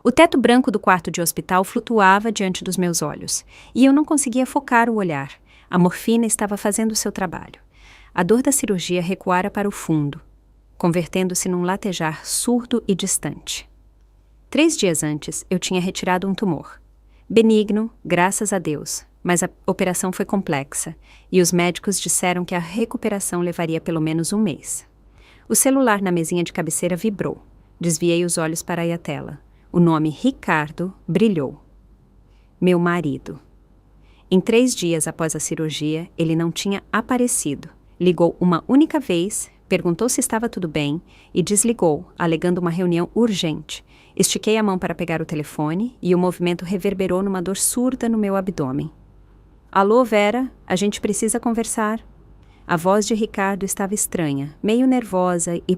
O teto branco do quarto de hospital flutuava diante dos meus olhos, e eu não conseguia focar o olhar. A morfina estava fazendo seu trabalho. A dor da cirurgia recuara para o fundo, convertendo-se num latejar surdo e distante. 3 dias antes, eu tinha retirado um tumor. Benigno, graças a Deus, mas a operação foi complexa, e os médicos disseram que a recuperação levaria pelo menos 1 mês. O celular na mesinha de cabeceira vibrou. Desviei os olhos para a tela. O nome Ricardo brilhou. Meu marido. Em 3 dias após a cirurgia, ele não tinha aparecido. Ligou uma única vez, perguntou se estava tudo bem e desligou, alegando uma reunião urgente. Estiquei a mão para pegar o telefone e o movimento reverberou numa dor surda no meu abdômen. Alô, Vera, a gente precisa conversar. A voz de Ricardo estava estranha, meio nervosa e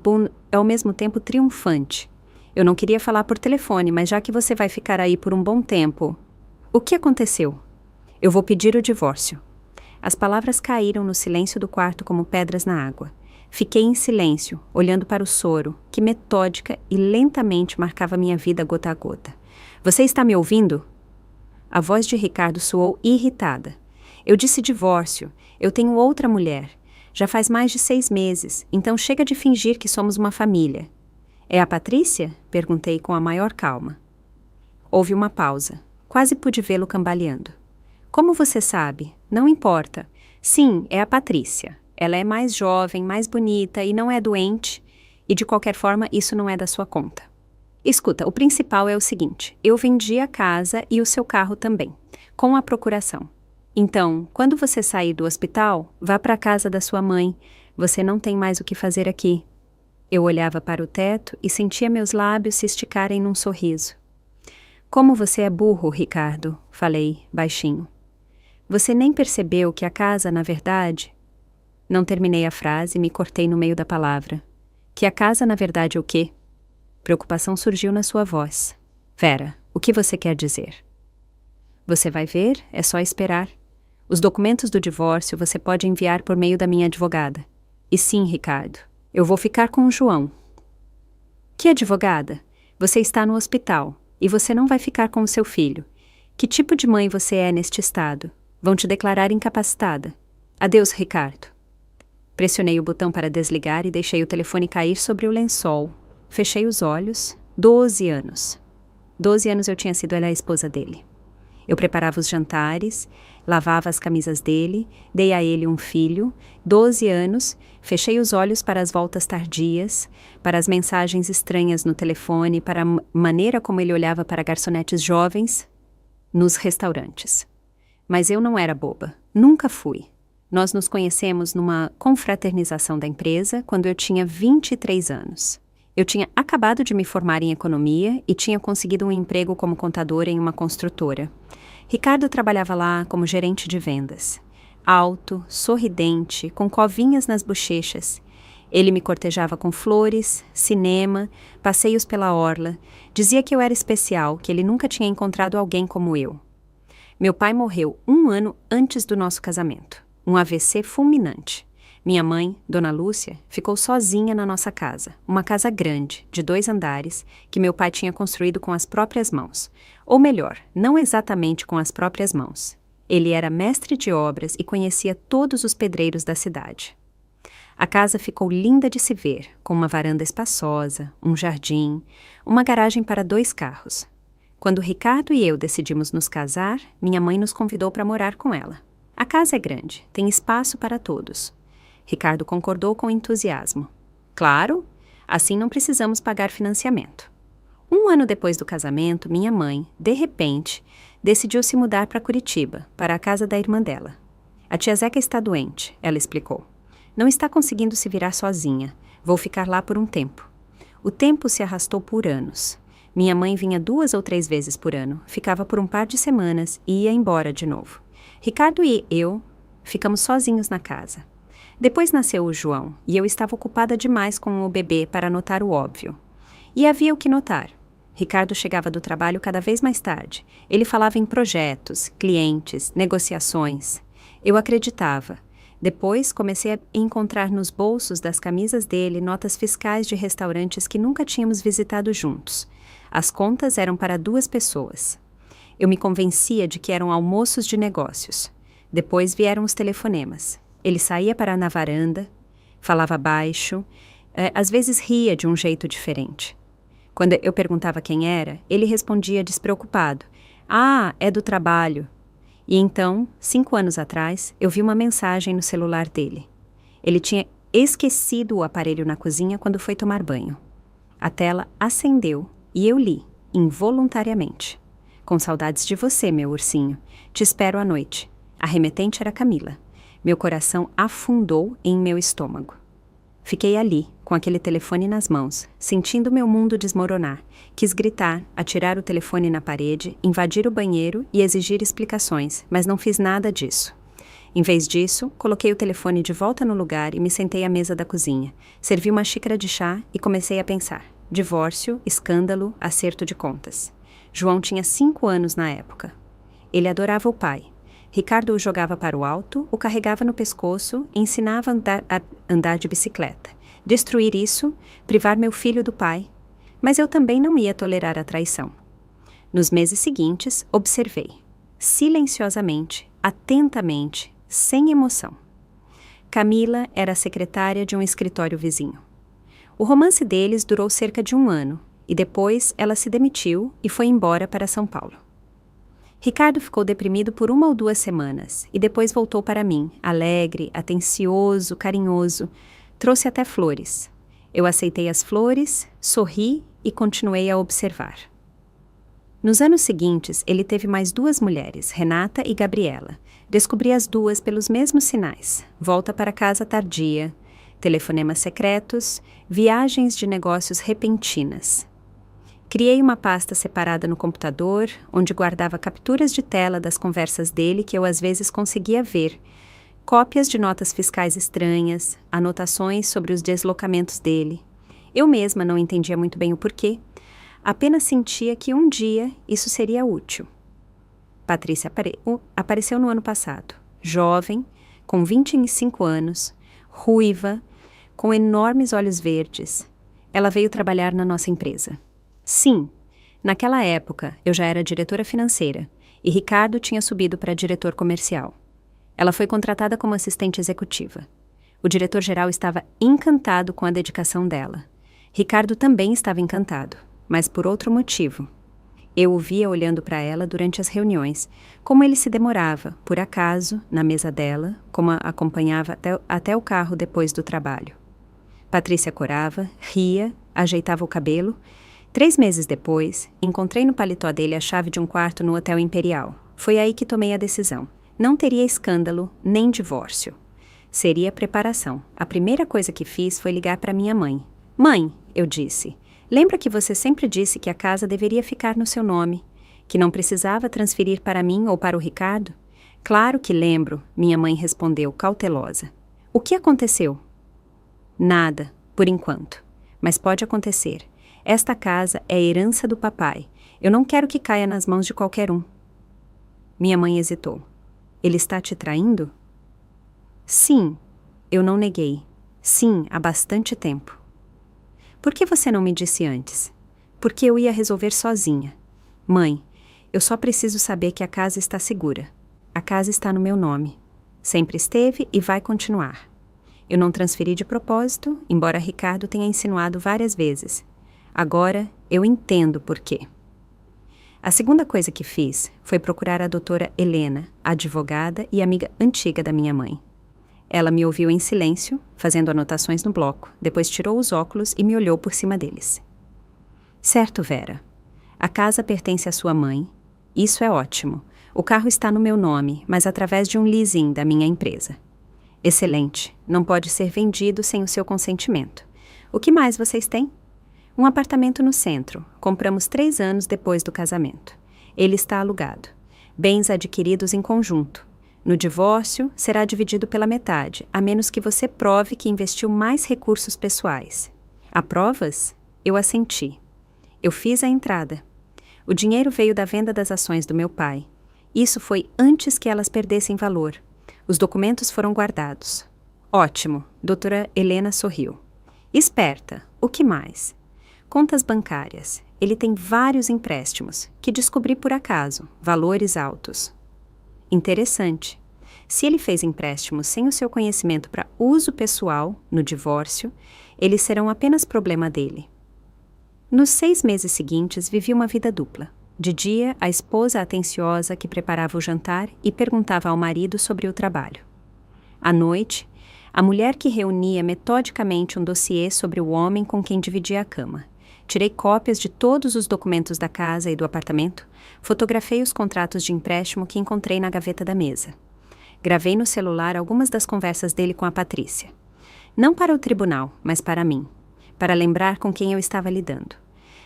ao mesmo tempo triunfante. Eu não queria falar por telefone, mas já que você vai ficar aí por um bom tempo... O que aconteceu? Eu vou pedir o divórcio. As palavras caíram no silêncio do quarto como pedras na água. Fiquei em silêncio, olhando para o soro, que metódica e lentamente marcava minha vida gota a gota. Você está me ouvindo? A voz de Ricardo soou irritada. Eu disse divórcio. Eu tenho outra mulher. Já faz mais de 6 meses, então chega de fingir que somos uma família. É a Patrícia? Perguntei com a maior calma. Houve uma pausa. Quase pude vê-lo cambaleando. Como você sabe? Não importa. Sim, é a Patrícia. Ela é mais jovem, mais bonita e não é doente. E de qualquer forma, isso não é da sua conta. Escuta, o principal é o seguinte. Eu vendi a casa e o seu carro também, com a procuração. Então, quando você sair do hospital, vá para a casa da sua mãe. Você não tem mais o que fazer aqui. Eu olhava para o teto e sentia meus lábios se esticarem num sorriso. Como você é burro, Ricardo, falei, baixinho. Você nem percebeu que a casa, na verdade... Não terminei a frase e me cortei no meio da palavra. Que a casa, na verdade, o quê? Preocupação surgiu na sua voz. Vera, o que você quer dizer? Você vai ver, é só esperar. Os documentos do divórcio você pode enviar por meio da minha advogada. E sim, Ricardo, eu vou ficar com o João. Que advogada? Você está no hospital e você não vai ficar com o seu filho. Que tipo de mãe você é neste estado? Vão te declarar incapacitada. Adeus, Ricardo. Pressionei o botão para desligar e deixei o telefone cair sobre o lençol. Fechei os olhos. 12 anos. 12 anos eu tinha sido a esposa dele. Eu preparava os jantares, lavava as camisas dele, dei a ele um filho. 12 anos, fechei os olhos para as voltas tardias, para as mensagens estranhas no telefone, para a maneira como ele olhava para garçonetes jovens nos restaurantes. Mas eu não era boba. Nunca fui. Nós nos conhecemos numa confraternização da empresa quando eu tinha 23 anos. Eu tinha acabado de me formar em economia e tinha conseguido um emprego como contadora em uma construtora. Ricardo trabalhava lá como gerente de vendas. Alto, sorridente, com covinhas nas bochechas. Ele me cortejava com flores, cinema, passeios pela orla. Dizia que eu era especial, que ele nunca tinha encontrado alguém como eu. Meu pai morreu 1 ano antes do nosso casamento. Um AVC fulminante. Minha mãe, Dona Lúcia, ficou sozinha na nossa casa. Uma casa grande, de 2 andares, que meu pai tinha construído com as próprias mãos. Ou melhor, não exatamente com as próprias mãos. Ele era mestre de obras e conhecia todos os pedreiros da cidade. A casa ficou linda de se ver, com uma varanda espaçosa, um jardim, uma garagem para 2 carros. Quando Ricardo e eu decidimos nos casar, minha mãe nos convidou para morar com ela. A casa é grande, tem espaço para todos. Ricardo concordou com entusiasmo. Claro, assim não precisamos pagar financiamento. 1 ano depois do casamento, minha mãe, de repente, decidiu se mudar para Curitiba, para a casa da irmã dela. A tia Zeca está doente, ela explicou. Não está conseguindo se virar sozinha. Vou ficar lá por um tempo. O tempo se arrastou por anos. Minha mãe vinha 2 ou 3 vezes por ano, ficava por um par de semanas e ia embora de novo. Ricardo e eu ficamos sozinhos na casa. Depois nasceu o João e eu estava ocupada demais com o bebê para notar o óbvio. E havia o que notar. Ricardo chegava do trabalho cada vez mais tarde. Ele falava em projetos, clientes, negociações. Eu acreditava. Depois comecei a encontrar nos bolsos das camisas dele notas fiscais de restaurantes que nunca tínhamos visitado juntos. As contas eram para 2 pessoas. Eu me convencia de que eram almoços de negócios. Depois vieram os telefonemas. Ele saía para na varanda, falava baixo, às vezes ria de um jeito diferente. Quando eu perguntava quem era, ele respondia despreocupado: "Ah, é do trabalho." E então, 5 anos atrás, eu vi uma mensagem no celular dele. Ele tinha esquecido o aparelho na cozinha quando foi tomar banho. A tela acendeu e eu li, involuntariamente: "Com saudades de você, meu ursinho. Te espero à noite." A remetente era Camila. Meu coração afundou em meu estômago. Fiquei ali, com aquele telefone nas mãos, sentindo meu mundo desmoronar. Quis gritar, atirar o telefone na parede, invadir o banheiro e exigir explicações, mas não fiz nada disso. Em vez disso, coloquei o telefone de volta no lugar e me sentei à mesa da cozinha. Servi uma xícara de chá e comecei a pensar: divórcio, escândalo, acerto de contas. João tinha 5 anos na época. Ele adorava o pai. Ricardo o jogava para o alto, o carregava no pescoço e ensinava a andar de bicicleta. Destruir isso, privar meu filho do pai. Mas eu também não ia tolerar a traição. Nos meses seguintes, observei, silenciosamente, atentamente, sem emoção. Camila era a secretária de um escritório vizinho. O romance deles durou cerca de 1 ano, e depois ela se demitiu e foi embora para São Paulo. Ricardo ficou deprimido por 1 ou 2 semanas, e depois voltou para mim, alegre, atencioso, carinhoso. Trouxe até flores. Eu aceitei as flores, sorri e continuei a observar. Nos anos seguintes, ele teve mais 2 mulheres, Renata e Gabriela. Descobri as 2 pelos mesmos sinais: volta para casa tardia, telefonemas secretos, viagens de negócios repentinas. Criei uma pasta separada no computador, onde guardava capturas de tela das conversas dele que eu às vezes conseguia ver, cópias de notas fiscais estranhas, anotações sobre os deslocamentos dele. Eu mesma não entendia muito bem o porquê, apenas sentia que um dia isso seria útil. Patrícia apareceu no ano passado, jovem, com 25 anos, ruiva, com enormes olhos verdes. Ela veio trabalhar na nossa empresa. Sim, naquela época eu já era diretora financeira e Ricardo tinha subido para diretor comercial. Ela foi contratada como assistente executiva. O diretor-geral estava encantado com a dedicação dela. Ricardo também estava encantado, mas por outro motivo. Eu o via olhando para ela durante as reuniões, como ele se demorava, por acaso, na mesa dela, como a acompanhava até o carro depois do trabalho. Patrícia corava, ria, ajeitava o cabelo. 3 meses depois, encontrei no paletó dele a chave de um quarto no Hotel Imperial. Foi aí que tomei a decisão. Não teria escândalo, nem divórcio. Seria preparação. A primeira coisa que fiz foi ligar para minha mãe. "Mãe", eu disse, "lembra que você sempre disse que a casa deveria ficar no seu nome? Que não precisava transferir para mim ou para o Ricardo?" "Claro que lembro", minha mãe respondeu, cautelosa. "O que aconteceu?" "Nada, por enquanto. Mas pode acontecer. Esta casa é herança do papai. Eu não quero que caia nas mãos de qualquer um." Minha mãe hesitou. "Ele está te traindo?" "Sim." Eu não neguei. "Sim, há bastante tempo." "Por que você não me disse antes?" "Porque eu ia resolver sozinha." "Mãe, eu só preciso saber que a casa está segura. A casa está no meu nome. Sempre esteve e vai continuar. Eu não transferi de propósito, embora Ricardo tenha insinuado várias vezes. Agora eu entendo por quê." A segunda coisa que fiz foi procurar a doutora Helena, advogada e amiga antiga da minha mãe. Ela me ouviu em silêncio, fazendo anotações no bloco, depois tirou os óculos e me olhou por cima deles. "Certo, Vera. A casa pertence à sua mãe. Isso é ótimo. O carro está no meu nome, mas através de um leasing da minha empresa. Excelente. Não pode ser vendido sem o seu consentimento. O que mais vocês têm?" "Um apartamento no centro. Compramos 3 anos depois do casamento. Ele está alugado. Bens adquiridos em conjunto. No divórcio, será dividido pela metade, a menos que você prove que investiu mais recursos pessoais." "Há provas?" Eu assenti. Eu fiz a entrada. O dinheiro veio da venda das ações do meu pai. Isso foi antes que elas perdessem valor. Os documentos foram guardados. "Ótimo." Doutora Helena sorriu. "Esperta. O que mais?" "Contas bancárias. ele tem vários empréstimos, que descobri por acaso, valores altos. Interessante. Se ele fez empréstimos sem o seu conhecimento para uso pessoal, no divórcio, eles serão apenas problema dele. Nos 6 meses seguintes, vivi uma vida dupla. De dia, a esposa atenciosa que preparava o jantar e perguntava ao marido sobre o trabalho. À noite, a mulher que reunia metodicamente um dossiê sobre o homem com quem dividia a cama. Tirei cópias de todos os documentos da casa e do apartamento, fotografei os contratos de empréstimo que encontrei na gaveta da mesa. Gravei no celular algumas das conversas dele com a Patrícia. Não para o tribunal, mas para mim, para lembrar com quem eu estava lidando.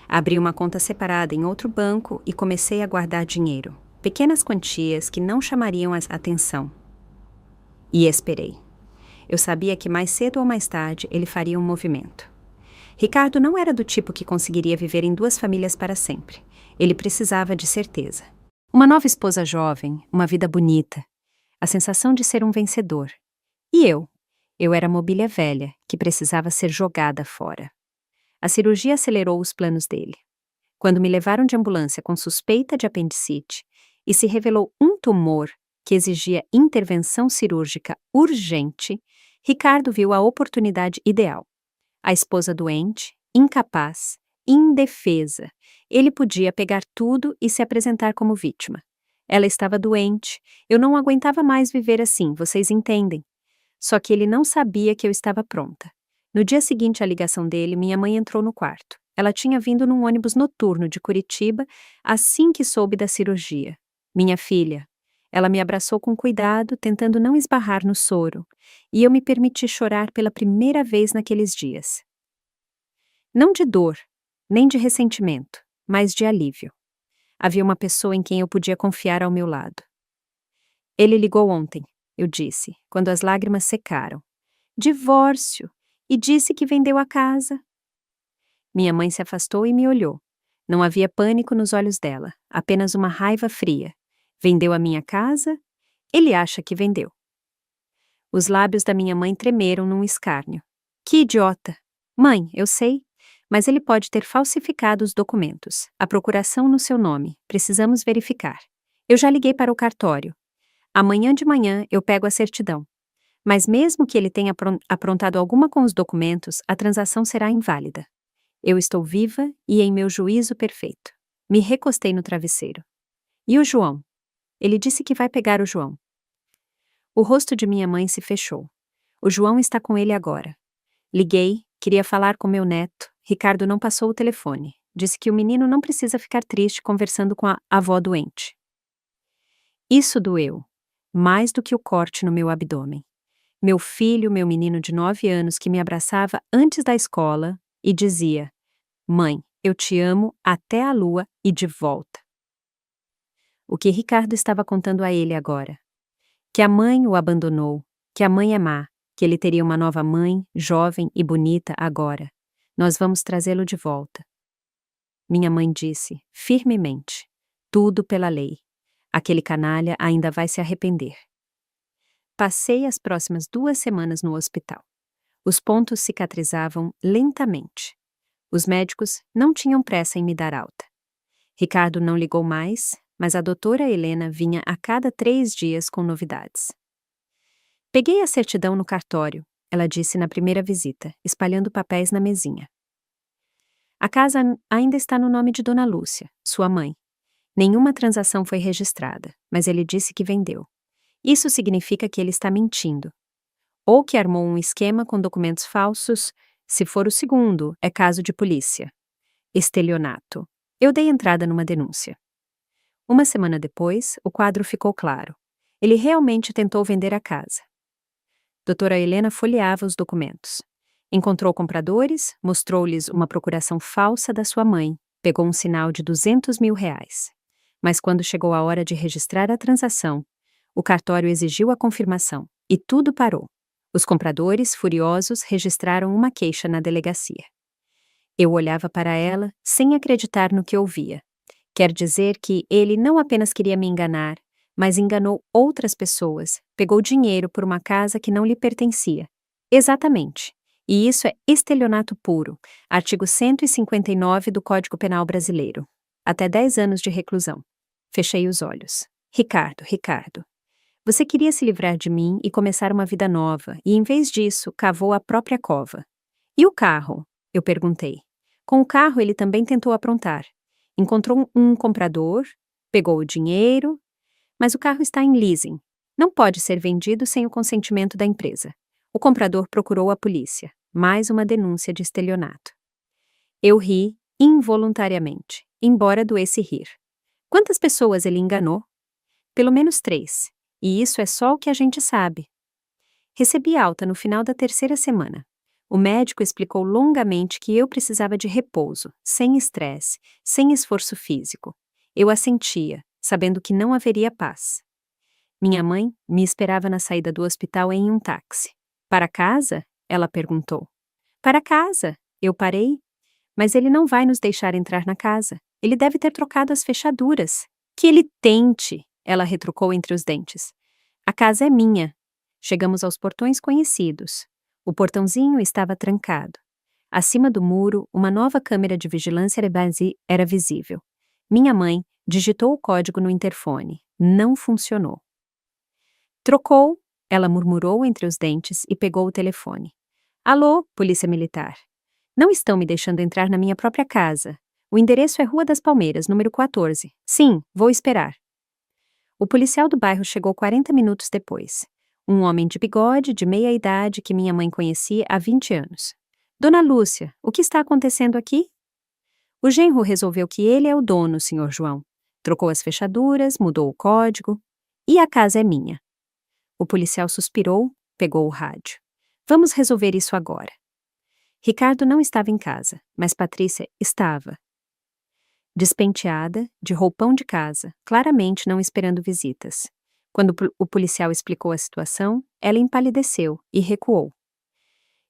Abri uma conta separada em outro banco e comecei a guardar dinheiro, pequenas quantias que não chamariam a atenção. E esperei. Eu sabia que mais cedo ou mais tarde ele faria um movimento. Ricardo não era do tipo que conseguiria viver em 2 famílias para sempre. Ele precisava de certeza. Uma nova esposa jovem, uma vida bonita, a sensação de ser um vencedor. E eu era mobília velha, que precisava ser jogada fora. A cirurgia acelerou os planos dele. Quando me levaram de ambulância com suspeita de apendicite e se revelou um tumor que exigia intervenção cirúrgica urgente, Ricardo viu a oportunidade ideal. A esposa doente, incapaz, indefesa. Ele podia pegar tudo e se apresentar como vítima. Ela estava doente. Eu não aguentava mais viver assim, vocês entendem. Só que ele não sabia que eu estava pronta. No dia seguinte à ligação dele, minha mãe entrou no quarto. Ela tinha vindo num ônibus noturno de Curitiba assim que soube da cirurgia. Minha filha. Ela me abraçou com cuidado, tentando não esbarrar no soro, e eu me permiti chorar pela primeira vez naqueles dias. Não de dor, nem de ressentimento, mas de alívio. Havia uma pessoa em quem eu podia confiar ao meu lado. Ele ligou ontem, eu disse, quando as lágrimas secaram. Divórcio! E disse que vendeu a casa. Minha mãe se afastou e me olhou. Não havia pânico nos olhos dela, apenas uma raiva fria. Vendeu a minha casa? Ele acha que vendeu. Os lábios da minha mãe tremeram num escárnio. Que idiota! Mãe, eu sei, mas ele pode ter falsificado os documentos. A procuração no seu nome. Precisamos verificar. Eu já liguei para o cartório. Amanhã de manhã eu pego a certidão. Mas mesmo que ele tenha aprontado alguma com os documentos, a transação será inválida. Eu estou viva e em meu juízo perfeito. Me recostei no travesseiro. E o João? Ele disse que vai pegar o João. O rosto de minha mãe se fechou. O João está com ele agora. Liguei, queria falar com meu neto. Ricardo não passou o telefone. Disse que o menino não precisa ficar triste conversando com a avó doente. Isso doeu, mais do que o corte no meu abdômen. Meu filho, meu menino de 9 anos que me abraçava antes da escola e dizia: Mãe, eu te amo até a lua e de volta. O que Ricardo estava contando a ele agora? Que a mãe o abandonou, que a mãe é má, que ele teria uma nova mãe, jovem e bonita agora. Nós vamos trazê-lo de volta. Minha mãe disse, firmemente, tudo pela lei. Aquele canalha ainda vai se arrepender. Passei as próximas 2 semanas no hospital. Os pontos cicatrizavam lentamente. Os médicos não tinham pressa em me dar alta. Ricardo não ligou mais, mas a doutora Helena vinha a cada 3 dias com novidades. Peguei a certidão no cartório, ela disse na primeira visita, espalhando papéis na mesinha. A casa ainda está no nome de Dona Lúcia, sua mãe. Nenhuma transação foi registrada, mas ele disse que vendeu. Isso significa que ele está mentindo. Ou que armou um esquema com documentos falsos. Se for o segundo, é caso de polícia. Estelionato. Eu dei entrada numa denúncia. Uma semana depois, o quadro ficou claro. Ele realmente tentou vender a casa. Doutora Helena folheava os documentos. Encontrou compradores, mostrou-lhes uma procuração falsa da sua mãe, pegou um sinal de R$200 mil. Mas quando chegou a hora de registrar a transação, o cartório exigiu a confirmação, e tudo parou. Os compradores, furiosos, registraram uma queixa na delegacia. Eu olhava para ela, sem acreditar no que ouvia. Quer dizer que ele não apenas queria me enganar, mas enganou outras pessoas, pegou dinheiro por uma casa que não lhe pertencia. Exatamente. E isso é estelionato puro, artigo 159 do Código Penal Brasileiro. Até 10 anos de reclusão. Fechei os olhos. Ricardo. Você queria se livrar de mim e começar uma vida nova, e em vez disso, cavou a própria cova. E o carro? Eu perguntei. Com o carro ele também tentou aprontar. Encontrou um comprador, pegou o dinheiro, mas o carro está em leasing. Não pode ser vendido sem o consentimento da empresa. O comprador procurou a polícia. Mais uma denúncia de estelionato. Eu ri involuntariamente, embora doesse rir. Quantas pessoas ele enganou? Pelo menos 3. E isso é só o que a gente sabe. Recebi alta no final da 3ª semana. O médico explicou longamente que eu precisava de repouso, sem estresse, sem esforço físico. Eu assentia, sabendo que não haveria paz. Minha mãe me esperava na saída do hospital em um táxi. Para casa? Ela perguntou. Para casa. Eu parei. Mas ele não vai nos deixar entrar na casa. Ele deve ter trocado as fechaduras. Que ele tente, ela retrucou entre os dentes. A casa é minha. Chegamos aos portões conhecidos. O portãozinho estava trancado. Acima do muro, uma nova câmera de vigilância era visível. Minha mãe digitou o código no interfone. Não funcionou. Trocou, ela murmurou entre os dentes e pegou o telefone. Alô, Polícia Militar. Não estão me deixando entrar na minha própria casa. O endereço é Rua das Palmeiras, número 14. Sim, vou esperar. O policial do bairro chegou 40 minutos depois. Um homem de bigode, de meia idade, que minha mãe conhecia há 20 anos. Dona Lúcia, o que está acontecendo aqui? O genro resolveu que ele é o dono, Sr. João. Trocou as fechaduras, mudou o código. E a casa é minha. O policial suspirou, pegou o rádio. Vamos resolver isso agora. Ricardo não estava em casa, mas Patrícia estava. Despenteada, de roupão de casa, claramente não esperando visitas. Quando o policial explicou a situação, ela empalideceu e recuou.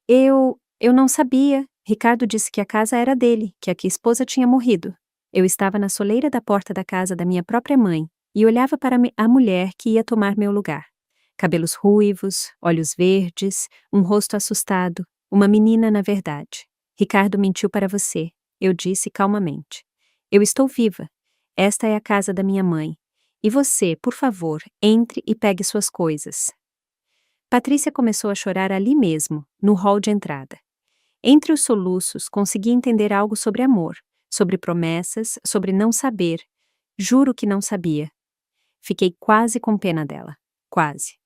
Eu não sabia. Ricardo disse que a casa era dele, que a esposa tinha morrido. Eu estava na soleira da porta da casa da minha própria mãe e olhava para a mulher que ia tomar meu lugar. Cabelos ruivos, olhos verdes, um rosto assustado, uma menina na verdade. Ricardo mentiu para você, eu disse calmamente. Eu estou viva. Esta é a casa da minha mãe. E você, por favor, entre e pegue suas coisas. Patrícia começou a chorar ali mesmo, no hall de entrada. Entre os soluços, consegui entender algo sobre amor, sobre promessas, sobre não saber. Juro que não sabia. Fiquei quase com pena dela. Quase.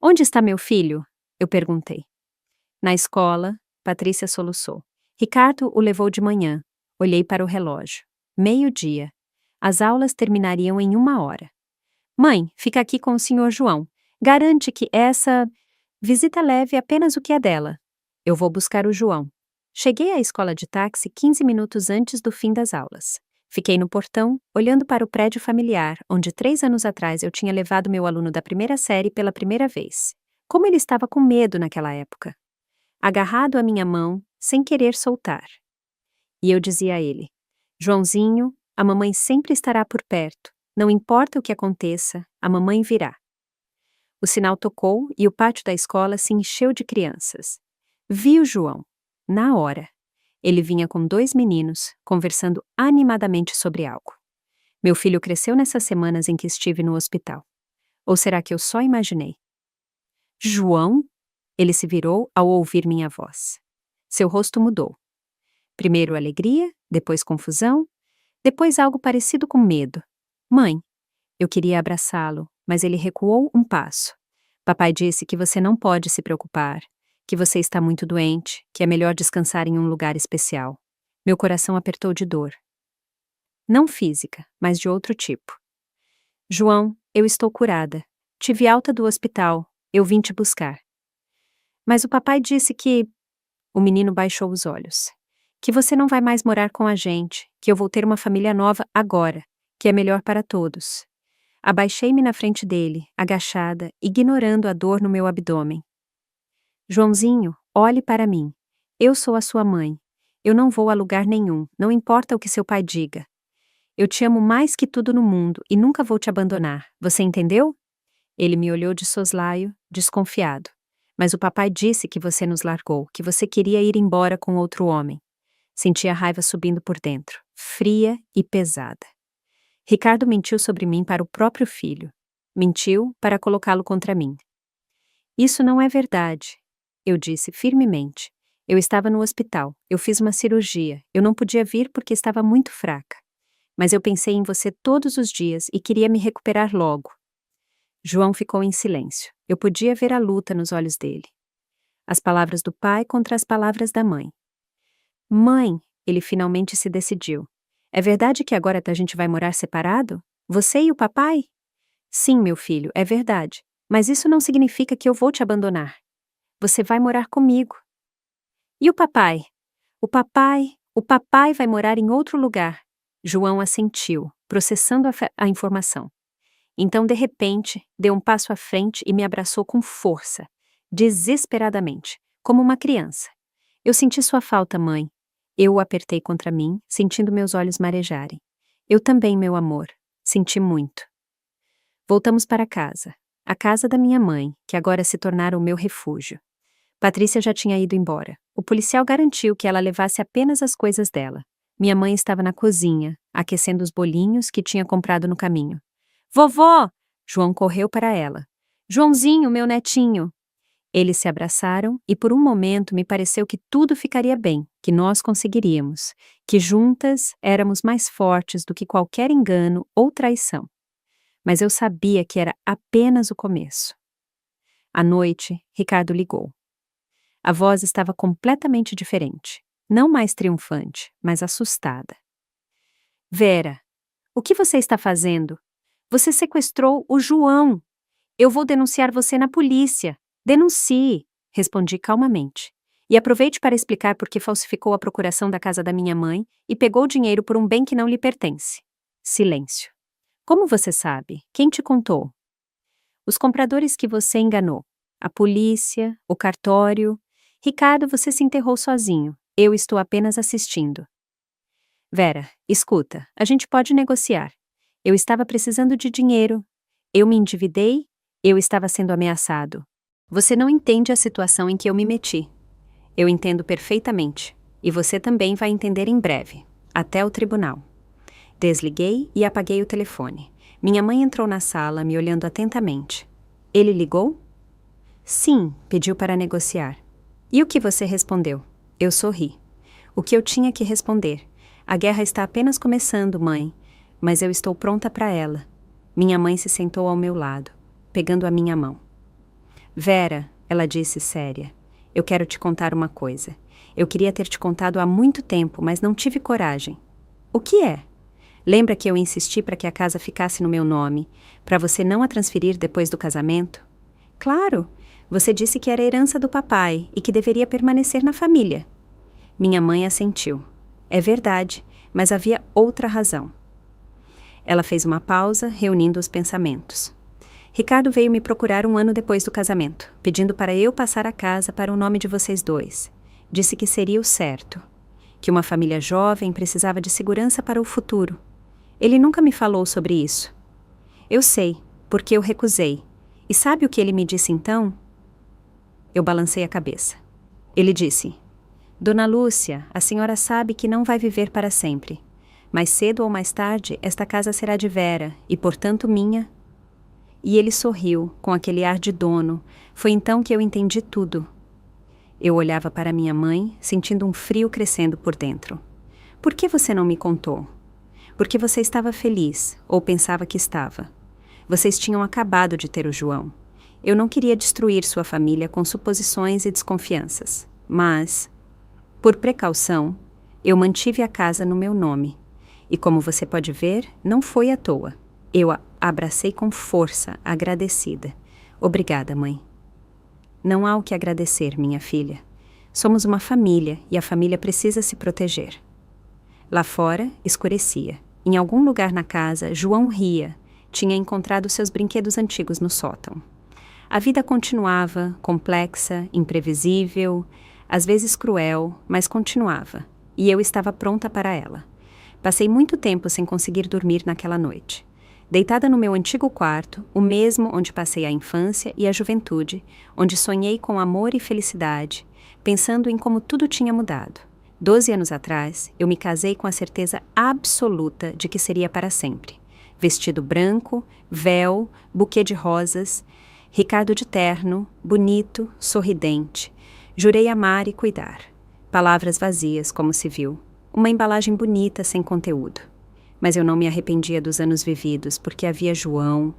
Onde está meu filho? Eu perguntei. Na escola, Patrícia soluçou. Ricardo o levou de manhã. Olhei para o relógio. 12:00. As aulas terminariam em 1 hora. Mãe, fica aqui com o Sr. João. Garante que essa visita leve apenas o que é dela. Eu vou buscar o João. Cheguei à escola de táxi 15 minutos antes do fim das aulas. Fiquei no portão, olhando para o prédio familiar, onde 3 anos atrás eu tinha levado meu aluno da 1ª série pela primeira vez. Como ele estava com medo naquela época. Agarrado à minha mão, sem querer soltar. E eu dizia a ele, Joãozinho, a mamãe sempre estará por perto. Não importa o que aconteça, a mamãe virá. O sinal tocou e o pátio da escola se encheu de crianças. Vi o João. Na hora. Ele vinha com 2 meninos, conversando animadamente sobre algo. Meu filho cresceu nessas semanas em que estive no hospital. Ou será que eu só imaginei? João? Ele se virou ao ouvir minha voz. Seu rosto mudou. Primeiro alegria, depois confusão, depois algo parecido com medo. Mãe, eu queria abraçá-lo, mas ele recuou um passo. Papai disse que você não pode se preocupar, que você está muito doente, que é melhor descansar em um lugar especial. Meu coração apertou de dor. Não física, mas de outro tipo. João, eu estou curada. Tive alta do hospital. Eu vim te buscar. Mas o papai disse que... O menino baixou os olhos. Que você não vai mais morar com a gente, que eu vou ter uma família nova agora, que é melhor para todos. Abaixei-me na frente dele, agachada, ignorando a dor no meu abdômen. Joãozinho, olhe para mim. Eu sou a sua mãe. Eu não vou a lugar nenhum, não importa o que seu pai diga. Eu te amo mais que tudo no mundo e nunca vou te abandonar. Você entendeu? Ele me olhou de soslaio, desconfiado. Mas o papai disse que você nos largou, que você queria ir embora com outro homem. Senti a raiva subindo por dentro, fria e pesada. Ricardo mentiu sobre mim para o próprio filho. Mentiu para colocá-lo contra mim. Isso não é verdade, eu disse firmemente. Eu estava no hospital, eu fiz uma cirurgia, eu não podia vir porque estava muito fraca. Mas eu pensei em você todos os dias e queria me recuperar logo. João ficou em silêncio. Eu podia ver a luta nos olhos dele. As palavras do pai contra as palavras da mãe. Mãe, ele finalmente se decidiu. É verdade que agora a gente vai morar separado? Você e o papai? Sim, meu filho, é verdade. Mas isso não significa que eu vou te abandonar. Você vai morar comigo. E o papai? O papai vai morar em outro lugar. João assentiu, processando a informação. Então, de repente, deu um passo à frente e me abraçou com força, desesperadamente, como uma criança. Eu senti sua falta, mãe. Eu o apertei contra mim, sentindo meus olhos marejarem. Eu também, meu amor. Senti muito. Voltamos para casa. A casa da minha mãe, que agora se tornara o meu refúgio. Patrícia já tinha ido embora. O policial garantiu que ela levasse apenas as coisas dela. Minha mãe estava na cozinha, aquecendo os bolinhos que tinha comprado no caminho. Vovó! João correu para ela. Joãozinho, meu netinho! Eles se abraçaram e por um momento me pareceu que tudo ficaria bem, que nós conseguiríamos, que juntas éramos mais fortes do que qualquer engano ou traição. Mas eu sabia que era apenas o começo. À noite, Ricardo ligou. A voz estava completamente diferente, não mais triunfante, mas assustada. Vera, o que você está fazendo? Você sequestrou o João. Eu vou denunciar você na polícia. Denuncie, respondi calmamente. E aproveite para explicar por que falsificou a procuração da casa da minha mãe e pegou dinheiro por um bem que não lhe pertence. Silêncio. Como você sabe? Quem te contou? Os compradores que você enganou. A polícia, o cartório. Ricardo, você se enterrou sozinho. Eu estou apenas assistindo. Vera, escuta, a gente pode negociar. Eu estava precisando de dinheiro. Eu me endividei. Eu estava sendo ameaçado. Você não entende a situação em que eu me meti. Eu entendo perfeitamente. E você também vai entender em breve. Até o tribunal. Desliguei e apaguei o telefone. Minha mãe entrou na sala, me olhando atentamente. Ele ligou? Sim, pediu para negociar. E o que você respondeu? Eu sorri. O que eu tinha que responder? A guerra está apenas começando, mãe. Mas eu estou pronta para ela. Minha mãe se sentou ao meu lado, pegando a minha mão. Vera, ela disse séria, eu quero te contar uma coisa. Eu queria ter te contado há muito tempo, mas não tive coragem. O que é? Lembra que eu insisti para que a casa ficasse no meu nome, para você não a transferir depois do casamento? Claro, você disse que era herança do papai e que deveria permanecer na família. Minha mãe assentiu. É verdade, mas havia outra razão. Ela fez uma pausa, reunindo os pensamentos. Ricardo veio me procurar 1 ano depois do casamento, pedindo para eu passar a casa para o nome de vocês dois. Disse que seria o certo. Que uma família jovem precisava de segurança para o futuro. Ele nunca me falou sobre isso. Eu sei, porque eu recusei. E sabe o que ele me disse então? Eu balancei a cabeça. Ele disse: Dona Lúcia, a senhora sabe que não vai viver para sempre. Mais cedo ou mais tarde, esta casa será de Vera, e portanto minha. E ele sorriu, com aquele ar de dono. Foi então que eu entendi tudo. Eu olhava para minha mãe, sentindo um frio crescendo por dentro. Por que você não me contou? Porque você estava feliz, ou pensava que estava. Vocês tinham acabado de ter o João. Eu não queria destruir sua família com suposições e desconfianças. Mas, por precaução, eu mantive a casa no meu nome. E como você pode ver, não foi à toa. Eu a abracei com força, agradecida. Obrigada, mãe. Não há o que agradecer, minha filha. Somos uma família e a família precisa se proteger. Lá fora, escurecia. Em algum lugar na casa, João ria. Tinha encontrado seus brinquedos antigos no sótão. A vida continuava, complexa, imprevisível, às vezes cruel, mas continuava. E eu estava pronta para ela. Passei muito tempo sem conseguir dormir naquela noite. Deitada no meu antigo quarto, o mesmo onde passei a infância e a juventude, onde sonhei com amor e felicidade, pensando em como tudo tinha mudado. 12 anos atrás, eu me casei com a certeza absoluta de que seria para sempre. Vestido branco, véu, buquê de rosas, Ricardo de terno, bonito, sorridente. Jurei amar e cuidar. Palavras vazias, como se viu. Uma embalagem bonita sem conteúdo. Mas eu não me arrependia dos anos vividos, porque havia João,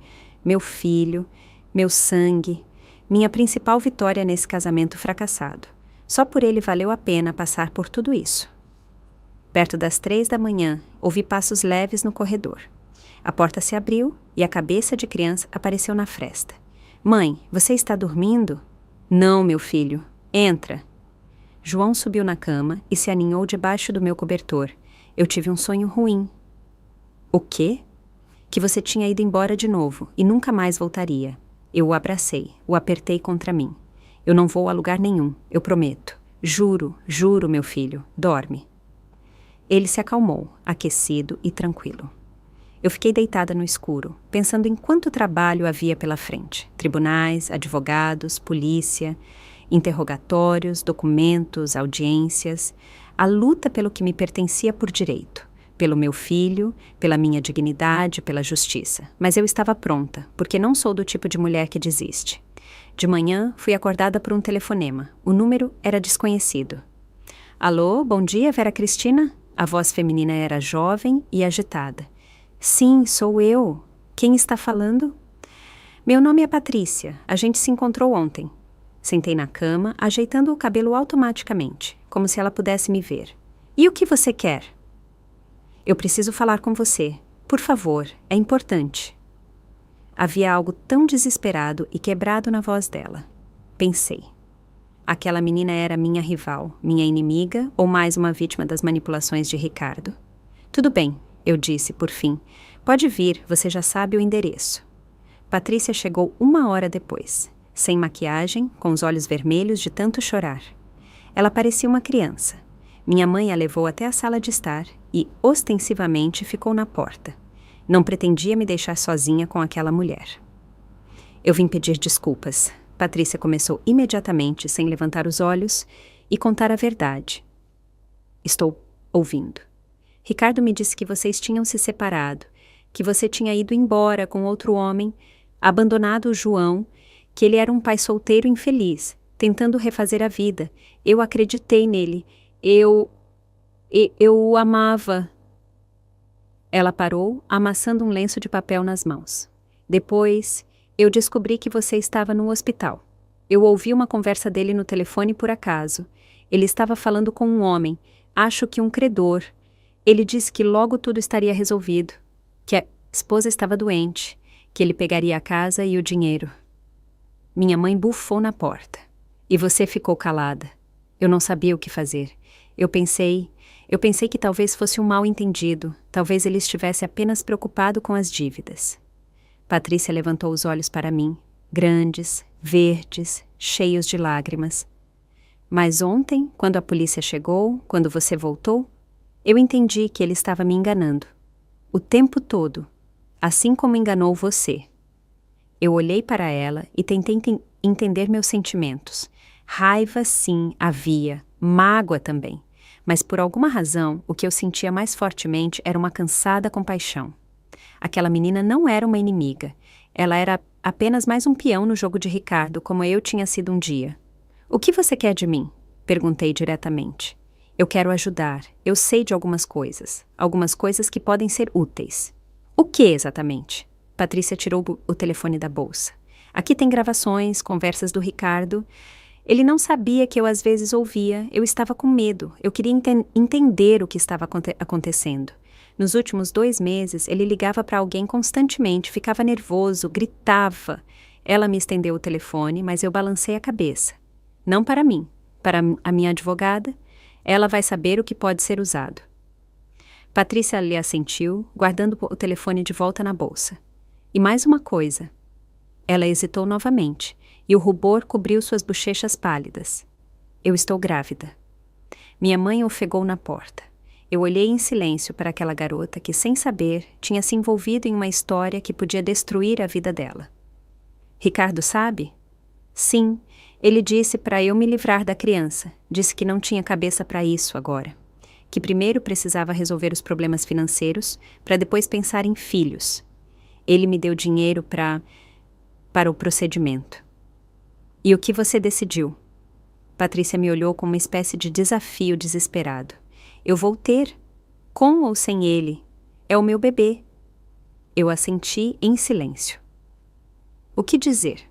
meu filho, meu sangue, minha principal vitória nesse casamento fracassado. Só por ele valeu a pena passar por tudo isso. Perto das 3 da manhã, ouvi passos leves no corredor. A porta se abriu e a cabeça de criança apareceu na fresta. Mãe, você está dormindo? Não, meu filho. Entra. João subiu na cama e se aninhou debaixo do meu cobertor. Eu tive um sonho ruim. O quê? Que você tinha ido embora de novo e nunca mais voltaria. Eu o abracei, o apertei contra mim. Eu não vou a lugar nenhum, eu prometo. Juro, juro, meu filho, dorme. Ele se acalmou, aquecido e tranquilo. Eu fiquei deitada no escuro, pensando em quanto trabalho havia pela frente. Tribunais, advogados, polícia, interrogatórios, documentos, audiências. A luta pelo que me pertencia por direito. Pelo meu filho, pela minha dignidade, pela justiça. Mas eu estava pronta, porque não sou do tipo de mulher que desiste. De manhã, fui acordada por um telefonema. O número era desconhecido. Alô, bom dia, Vera Cristina? A voz feminina era jovem e agitada. Sim, sou eu. Quem está falando? Meu nome é Patrícia. A gente se encontrou ontem. Sentei na cama, ajeitando o cabelo automaticamente, como se ela pudesse me ver. E o que você quer? Eu preciso falar com você. Por favor, é importante. Havia algo tão desesperado e quebrado na voz dela. Pensei. Aquela menina era minha rival, minha inimiga ou mais uma vítima das manipulações de Ricardo? Tudo bem, eu disse, por fim. Pode vir, você já sabe o endereço. Patrícia chegou 1 hora depois, sem maquiagem, com os olhos vermelhos de tanto chorar. Ela parecia uma criança. Minha mãe a levou até a sala de estar e, ostensivamente, ficou na porta. Não pretendia me deixar sozinha com aquela mulher. Eu vim pedir desculpas. Patrícia começou imediatamente, sem levantar os olhos, e contar a verdade. Estou ouvindo. Ricardo me disse que vocês tinham se separado, que você tinha ido embora com outro homem, abandonado o João, que ele era um pai solteiro infeliz, tentando refazer a vida. Eu acreditei nele. Eu o amava. Ela parou, amassando um lenço de papel nas mãos. Depois, eu descobri que você estava no hospital. Eu ouvi uma conversa dele no telefone por acaso. Ele estava falando com um homem, acho que um credor. Ele disse que logo tudo estaria resolvido, que a esposa estava doente, que ele pegaria a casa e o dinheiro. Minha mãe bufou na porta. E você ficou calada. Eu não sabia o que fazer. Eu pensei que talvez fosse um mal-entendido, talvez ele estivesse apenas preocupado com as dívidas. Patrícia levantou os olhos para mim, grandes, verdes, cheios de lágrimas. Mas ontem, quando a polícia chegou, quando você voltou, eu entendi que ele estava me enganando. O tempo todo, assim como enganou você. Eu olhei para ela e tentei entender meus sentimentos. Raiva, sim, havia, mágoa também. Mas por alguma razão, o que eu sentia mais fortemente era uma cansada compaixão. Aquela menina não era uma inimiga. Ela era apenas mais um peão no jogo de Ricardo, como eu tinha sido um dia. O que você quer de mim? Perguntei diretamente. Eu quero ajudar. Eu sei de algumas coisas que podem ser úteis. O que exatamente? Patrícia tirou o telefone da bolsa. Aqui tem gravações, conversas do Ricardo. Ele não sabia que eu às vezes ouvia, eu estava com medo, eu queria entender o que estava acontecendo. Nos últimos 2 meses, ele ligava para alguém constantemente, ficava nervoso, gritava. Ela me estendeu o telefone, mas eu balancei a cabeça. Não para mim, para a minha advogada. Ela vai saber o que pode ser usado. Patrícia lhe assentiu, guardando o telefone de volta na bolsa. E mais uma coisa. Ela hesitou novamente. E o rubor cobriu suas bochechas pálidas. Eu estou grávida. Minha mãe ofegou na porta. Eu olhei em silêncio para aquela garota que, sem saber, tinha se envolvido em uma história que podia destruir a vida dela. Ricardo sabe? Sim, ele disse para eu me livrar da criança. Disse que não tinha cabeça para isso agora. Que primeiro precisava resolver os problemas financeiros, para depois pensar em filhos. Ele me deu dinheiro para o procedimento. E o que você decidiu? Patrícia me olhou com uma espécie de desafio desesperado. Eu vou ter, com ou sem ele. É o meu bebê. Eu assenti em silêncio. O que dizer?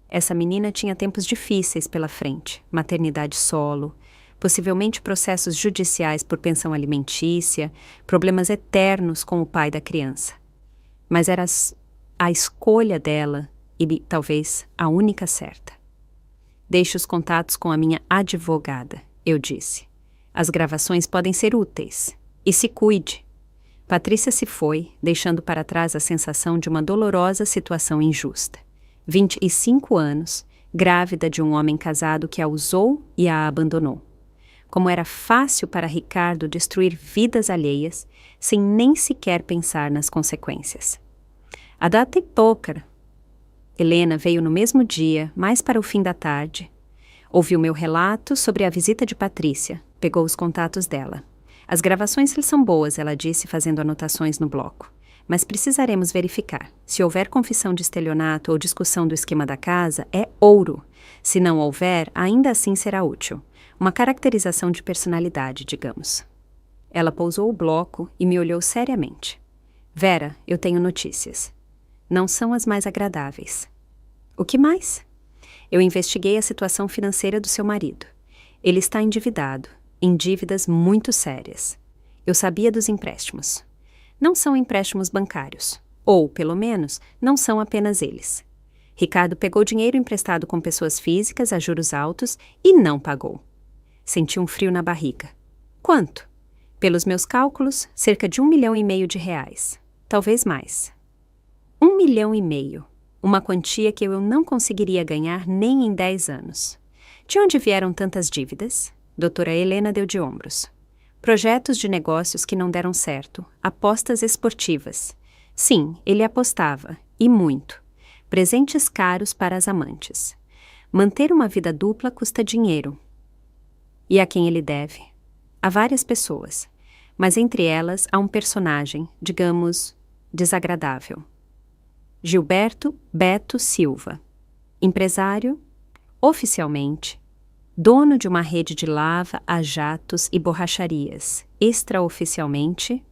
Essa menina tinha tempos difíceis pela frente, maternidade solo, possivelmente processos judiciais por pensão alimentícia, problemas eternos com o pai da criança. Mas era a escolha dela e talvez a única certa. Deixe os contatos com a minha advogada, eu disse. As gravações podem ser úteis. E se cuide. Patrícia se foi, deixando para trás a sensação de uma dolorosa situação injusta. 25 anos, grávida de um homem casado que a usou e a abandonou. Como era fácil para Ricardo destruir vidas alheias, sem nem sequer pensar nas consequências. A data é pouca. Helena veio no mesmo dia, mais para o fim da tarde. Ouviu meu relato sobre a visita de Patrícia, pegou os contatos dela. As gravações são boas, ela disse, fazendo anotações no bloco. Mas precisaremos verificar. Se houver confissão de estelionato ou discussão do esquema da casa, é ouro. Se não houver, ainda assim será útil. Uma caracterização de personalidade, digamos. Ela pousou o bloco e me olhou seriamente. Vera, eu tenho notícias. Não são as mais agradáveis. O que mais? Eu investiguei a situação financeira do seu marido. Ele está endividado, em dívidas muito sérias. Eu sabia dos empréstimos. Não são empréstimos bancários, ou, pelo menos, não são apenas eles. Ricardo pegou dinheiro emprestado com pessoas físicas a juros altos e não pagou. Senti um frio na barriga. Quanto? Pelos meus cálculos, cerca de 1,5 milhão de reais. Talvez mais. 1,5 milhão. Uma quantia que eu não conseguiria ganhar nem em 10 anos. De onde vieram tantas dívidas? Doutora Helena deu de ombros. Projetos de negócios que não deram certo, apostas esportivas. Sim, ele apostava, e muito. Presentes caros para as amantes. Manter uma vida dupla custa dinheiro. E a quem ele deve? A várias pessoas, mas entre elas há um personagem, digamos, desagradável. Gilberto Beto Silva. Empresário, oficialmente, dono de uma rede de lava a jatos e borracharias. Extraoficialmente,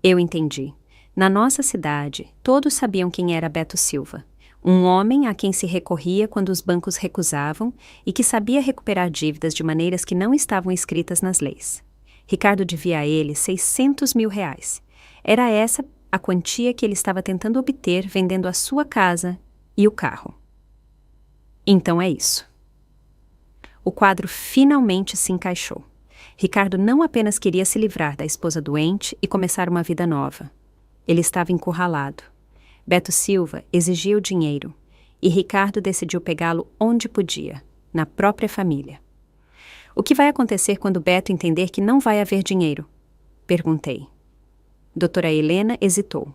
eu entendi. Na nossa cidade, todos sabiam quem era Beto Silva. Um homem a quem se recorria quando os bancos recusavam e que sabia recuperar dívidas de maneiras que não estavam escritas nas leis. Ricardo devia a ele 600 mil reais. Era essa a quantia que ele estava tentando obter vendendo a sua casa e o carro. Então é isso. O quadro finalmente se encaixou. Ricardo não apenas queria se livrar da esposa doente e começar uma vida nova. Ele estava encurralado. Beto Silva exigia o dinheiro e Ricardo decidiu pegá-lo onde podia, na própria família. O que vai acontecer quando Beto entender que não vai haver dinheiro? Perguntei. Doutora Helena hesitou.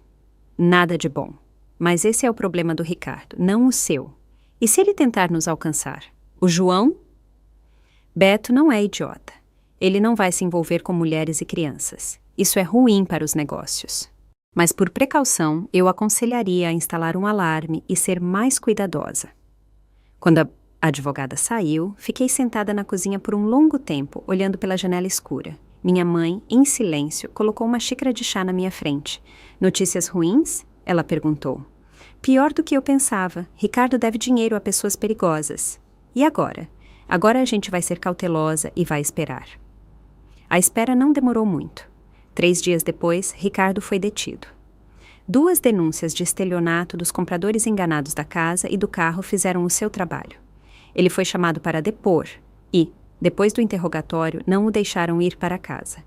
Nada de bom. Mas esse é o problema do Ricardo, não o seu. E se ele tentar nos alcançar? O João? Beto não é idiota. Ele não vai se envolver com mulheres e crianças. Isso é ruim para os negócios. Mas por precaução, eu aconselharia a instalar um alarme e ser mais cuidadosa. Quando a advogada saiu, fiquei sentada na cozinha por um longo tempo, olhando pela janela escura. Minha mãe, em silêncio, colocou uma xícara de chá na minha frente. Notícias ruins? Ela perguntou. Pior do que eu pensava. Ricardo deve dinheiro a pessoas perigosas. E agora? Agora a gente vai ser cautelosa e vai esperar. A espera não demorou muito. 3 dias depois, Ricardo foi detido. 2 denúncias de estelionato dos compradores enganados da casa e do carro fizeram o seu trabalho. Ele foi chamado para depor e, depois do interrogatório, não o deixaram ir para casa.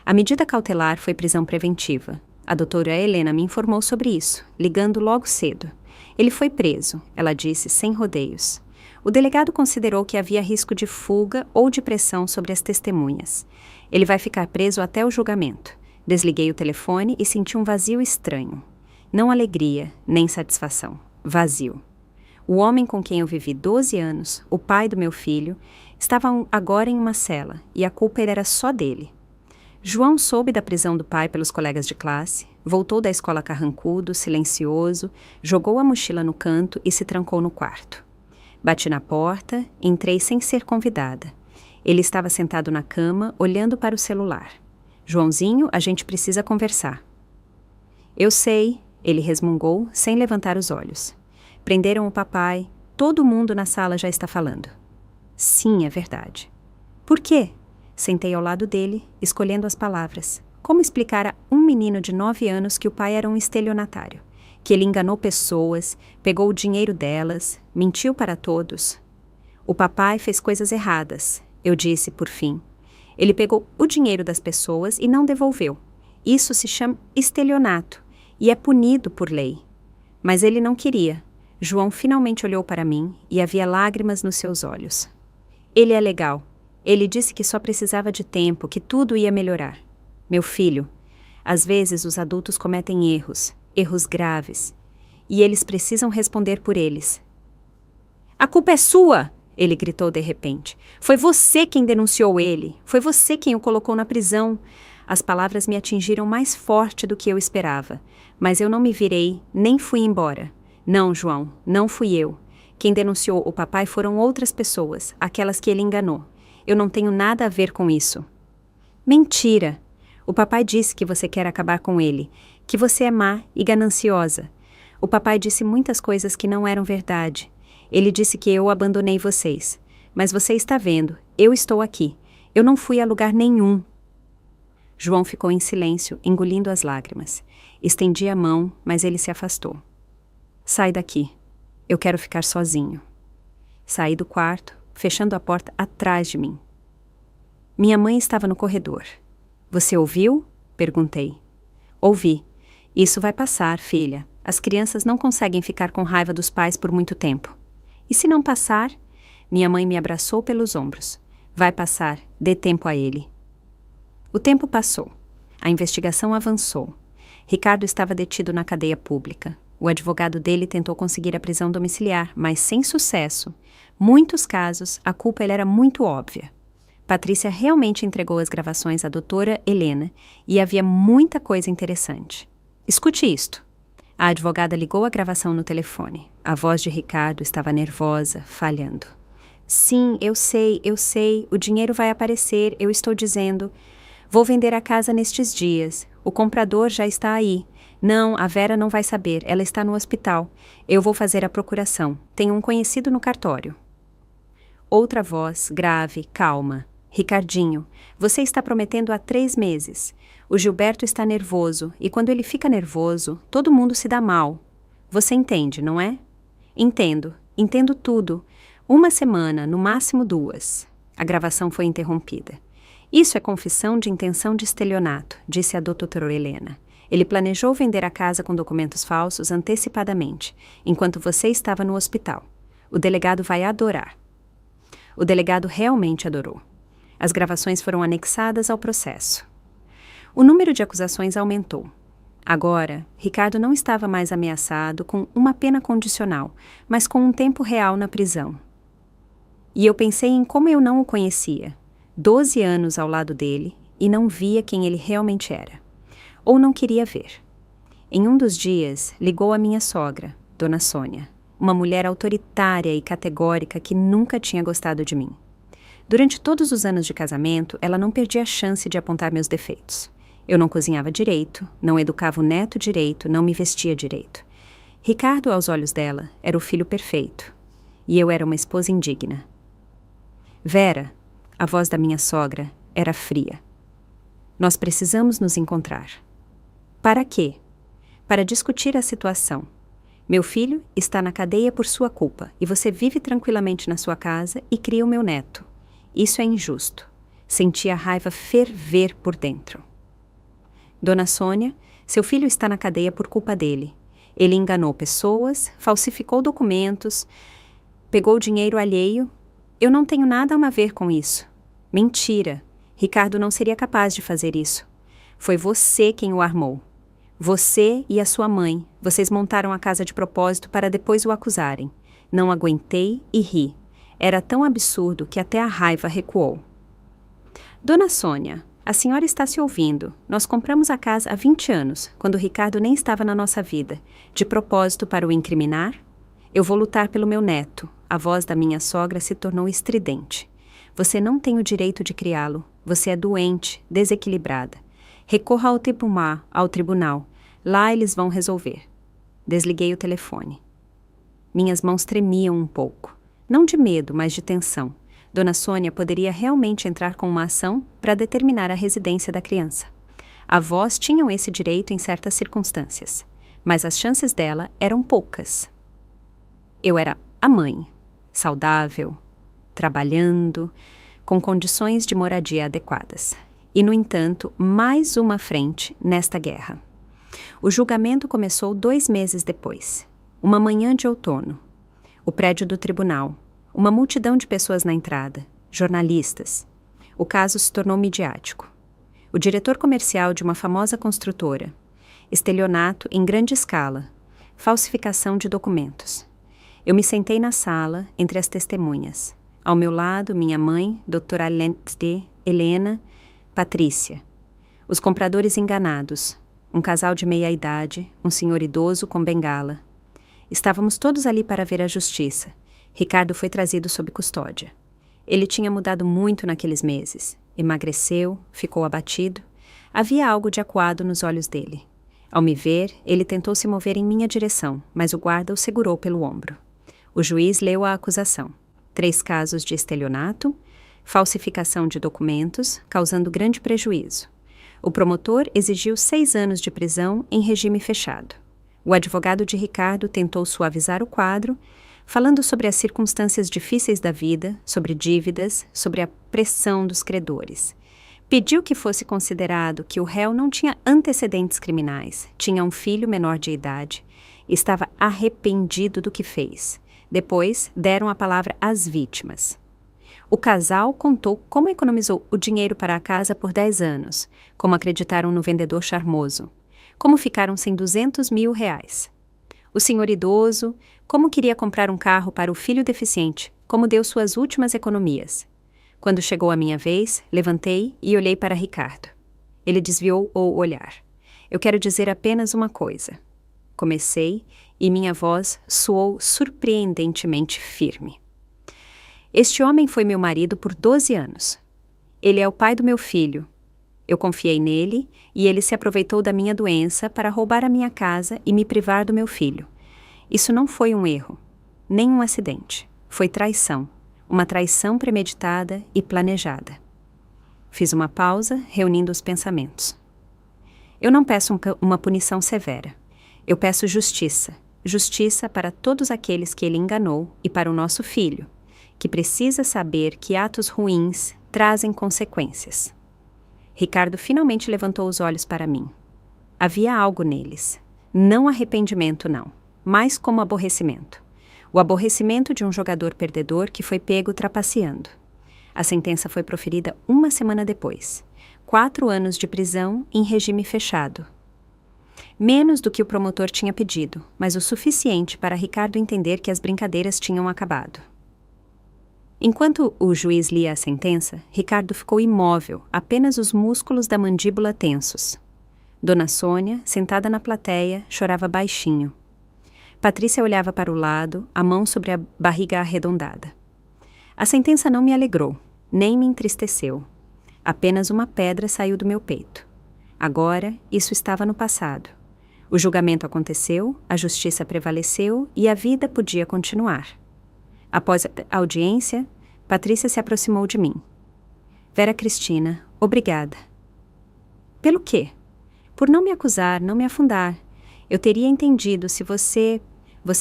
A medida cautelar foi prisão preventiva. A doutora Helena me informou sobre isso, ligando logo cedo. Ele foi preso, ela disse, sem rodeios. O delegado considerou que havia risco de fuga ou de pressão sobre as testemunhas. Ele vai ficar preso até o julgamento. Desliguei o telefone e senti um vazio estranho. Não alegria, nem satisfação. Vazio. O homem com quem eu vivi 12 anos, o pai do meu filho, estava agora em uma cela, e a culpa era só dele. João soube da prisão do pai pelos colegas de classe, voltou da escola carrancudo, silencioso, jogou a mochila no canto e se trancou no quarto. Bati na porta, entrei sem ser convidada. Ele estava sentado na cama, olhando para o celular. Joãozinho, a gente precisa conversar. Eu sei, ele resmungou, sem levantar os olhos. Prenderam o papai, todo mundo na sala já está falando. Sim, é verdade. Por quê? Sentei ao lado dele, escolhendo as palavras. Como explicar a um menino de 9 anos que o pai era um estelionatário? Que ele enganou pessoas, pegou o dinheiro delas, mentiu para todos? O papai fez coisas erradas, eu disse por fim. Ele pegou o dinheiro das pessoas e não devolveu. Isso se chama estelionato e é punido por lei. Mas ele não queria. João finalmente olhou para mim e havia lágrimas nos seus olhos. Ele é legal. Ele disse que só precisava de tempo, que tudo ia melhorar. Meu filho, às vezes os adultos cometem erros, erros graves, e eles precisam responder por eles. A culpa é sua! Ele gritou de repente. Foi você quem denunciou ele. Foi você quem o colocou na prisão. As palavras me atingiram mais forte do que eu esperava. Mas eu não me virei, nem fui embora. Não, João, não fui eu. Quem denunciou o papai foram outras pessoas, aquelas que ele enganou. Eu não tenho nada a ver com isso. Mentira! O papai disse que você quer acabar com ele, que você é má e gananciosa. O papai disse muitas coisas que não eram verdade. Ele disse que eu abandonei vocês. Mas você está vendo, eu estou aqui. Eu não fui a lugar nenhum. João ficou em silêncio, engolindo as lágrimas. Estendi a mão, mas ele se afastou. Sai daqui. Eu quero ficar sozinho. Saí do quarto, fechando a porta atrás de mim. Minha mãe estava no corredor. Você ouviu? Perguntei. Ouvi. Isso vai passar, filha. As crianças não conseguem ficar com raiva dos pais por muito tempo. E se não passar? Minha mãe me abraçou pelos ombros. Vai passar, dê tempo a ele. O tempo passou. A investigação avançou. Ricardo estava detido na cadeia pública. O advogado dele tentou conseguir a prisão domiciliar, mas sem sucesso. Muitos casos, a culpa era muito óbvia. Patrícia realmente entregou as gravações à doutora Helena e havia muita coisa interessante. Escute isto. A advogada ligou a gravação no telefone. A voz de Ricardo estava nervosa, falhando. Sim, eu sei, o dinheiro vai aparecer, eu estou dizendo. Vou vender a casa nestes dias. O comprador já está aí. Não, a Vera não vai saber, ela está no hospital. Eu vou fazer a procuração. Tenho um conhecido no cartório. Outra voz, grave, calma. Ricardinho, você está prometendo há 3 meses. O Gilberto está nervoso, e quando ele fica nervoso, todo mundo se dá mal. Você entende, não é? Entendo tudo. 1 semana, no máximo 2. A gravação foi interrompida. Isso é confissão de intenção de estelionato, disse a doutora Helena. Ele planejou vender a casa com documentos falsos antecipadamente, enquanto você estava no hospital. O delegado vai adorar. O delegado realmente adorou. As gravações foram anexadas ao processo. O número de acusações aumentou. Agora, Ricardo não estava mais ameaçado com uma pena condicional, mas com um tempo real na prisão. E eu pensei em como eu não o conhecia. 12 anos ao lado dele e não via quem ele realmente era. Ou não queria ver. Em um dos dias, ligou a minha sogra, Dona Sônia, uma mulher autoritária e categórica que nunca tinha gostado de mim. Durante todos os anos de casamento, ela não perdia a chance de apontar meus defeitos. Eu não cozinhava direito, não educava o neto direito, não me vestia direito. Ricardo, aos olhos dela, era o filho perfeito. E eu era uma esposa indigna. Vera, a voz da minha sogra, era fria. Nós precisamos nos encontrar. Para quê? Para discutir a situação. Meu filho está na cadeia por sua culpa e você vive tranquilamente na sua casa e cria o meu neto. Isso é injusto. Senti a raiva ferver por dentro. Dona Sônia, seu filho está na cadeia por culpa dele. Ele enganou pessoas, falsificou documentos. Pegou o dinheiro alheio. Eu não tenho nada a ver com isso. Mentira. Ricardo não seria capaz de fazer isso. Foi você quem o armou. Você e a sua mãe. Vocês montaram a casa de propósito para depois o acusarem. Não aguentei e ri. Era tão absurdo que até a raiva recuou. Dona Sônia, a senhora está se ouvindo. Nós compramos a casa há 20 anos, quando o Ricardo nem estava na nossa vida. De propósito para o incriminar? Eu vou lutar pelo meu neto. A voz da minha sogra se tornou estridente. Você não tem o direito de criá-lo. Você é doente, desequilibrada. Recorra ao tribunal. Lá eles vão resolver. Desliguei o telefone. Minhas mãos tremiam um pouco. Não de medo, mas de tensão. Dona Sônia poderia realmente entrar com uma ação para determinar a residência da criança. Avós tinham esse direito em certas circunstâncias, mas as chances dela eram poucas. Eu era a mãe, saudável, trabalhando, com condições de moradia adequadas. E, no entanto, mais uma frente nesta guerra. O julgamento começou 2 meses depois. Uma manhã de outono. O prédio do tribunal. Uma multidão de pessoas na entrada. Jornalistas. O caso se tornou midiático. O diretor comercial de uma famosa construtora. Estelionato em grande escala. Falsificação de documentos. Eu me sentei na sala, entre as testemunhas. Ao meu lado, minha mãe, doutora Helena, Patrícia. Os compradores enganados. Um casal de meia-idade, um senhor idoso com bengala. Estávamos todos ali para ver a justiça. Ricardo foi trazido sob custódia. Ele tinha mudado muito naqueles meses. Emagreceu, ficou abatido. Havia algo de acuado nos olhos dele. Ao me ver, ele tentou se mover em minha direção, mas o guarda o segurou pelo ombro. O juiz leu a acusação. 3 casos de estelionato, falsificação de documentos, causando grande prejuízo. O promotor exigiu 6 anos de prisão em regime fechado. O advogado de Ricardo tentou suavizar o quadro, falando sobre as circunstâncias difíceis da vida, sobre dívidas, sobre a pressão dos credores. Pediu que fosse considerado que o réu não tinha antecedentes criminais, tinha um filho menor de idade, estava arrependido do que fez. Depois, deram a palavra às vítimas. O casal contou como economizou o dinheiro para a casa por 10 anos, como acreditaram no vendedor charmoso, como ficaram sem R$200 mil. O senhor idoso, como queria comprar um carro para o filho deficiente, como deu suas últimas economias. Quando chegou a minha vez, levantei e olhei para Ricardo. Ele desviou o olhar. Eu quero dizer apenas uma coisa. Comecei e minha voz soou surpreendentemente firme. Este homem foi meu marido por 12 anos. Ele é o pai do meu filho. Eu confiei nele e ele se aproveitou da minha doença para roubar a minha casa e me privar do meu filho. Isso não foi um erro, nem um acidente. Foi traição. Uma traição premeditada e planejada. Fiz uma pausa, reunindo os pensamentos. Eu não peço uma punição severa. Eu peço justiça. Justiça para todos aqueles que ele enganou e para o nosso filho, que precisa saber que atos ruins trazem consequências. Ricardo finalmente levantou os olhos para mim. Havia algo neles. Não arrependimento, não, mas como aborrecimento. O aborrecimento de um jogador perdedor que foi pego trapaceando. A sentença foi proferida 1 semana depois. 4 anos de prisão em regime fechado. Menos do que o promotor tinha pedido, mas o suficiente para Ricardo entender que as brincadeiras tinham acabado. Enquanto o juiz lia a sentença, Ricardo ficou imóvel, apenas os músculos da mandíbula tensos. Dona Sônia, sentada na plateia, chorava baixinho. Patrícia olhava para o lado, a mão sobre a barriga arredondada. A sentença não me alegrou, nem me entristeceu. Apenas uma pedra saiu do meu peito. Agora, isso estava no passado. O julgamento aconteceu, a justiça prevaleceu e a vida podia continuar. Após a audiência, Patrícia se aproximou de mim. Vera Cristina, obrigada. Pelo quê? Por não me acusar, não me afundar. Eu teria entendido se você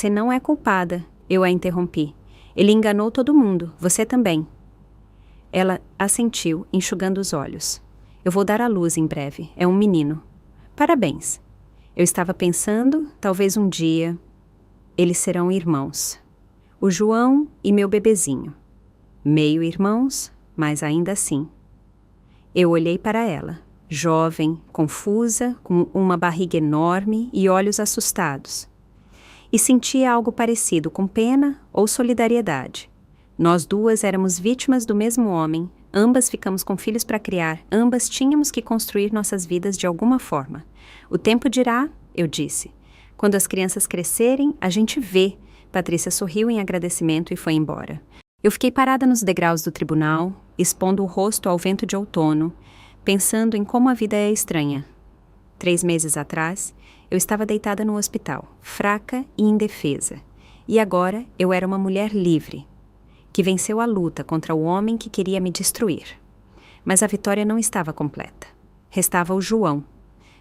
não é culpada, eu a interrompi. Ele enganou todo mundo, você também. Ela assentiu, enxugando os olhos. Eu vou dar à luz em breve, é um menino. Parabéns. Eu estava pensando, talvez um dia, eles serão irmãos. O João e meu bebezinho. Meio irmãos, mas ainda assim. Eu olhei para ela, jovem, confusa, com uma barriga enorme e olhos assustados. E sentia algo parecido com pena ou solidariedade. Nós duas éramos vítimas do mesmo homem, ambas ficamos com filhos para criar, ambas tínhamos que construir nossas vidas de alguma forma. O tempo dirá, eu disse. Quando as crianças crescerem, a gente vê. Patrícia sorriu em agradecimento e foi embora. Eu fiquei parada nos degraus do tribunal, expondo o rosto ao vento de outono, pensando em como a vida é estranha. 3 meses atrás, eu estava deitada no hospital, fraca e indefesa. E agora eu era uma mulher livre, que venceu a luta contra o homem que queria me destruir. Mas a vitória não estava completa. Restava o João.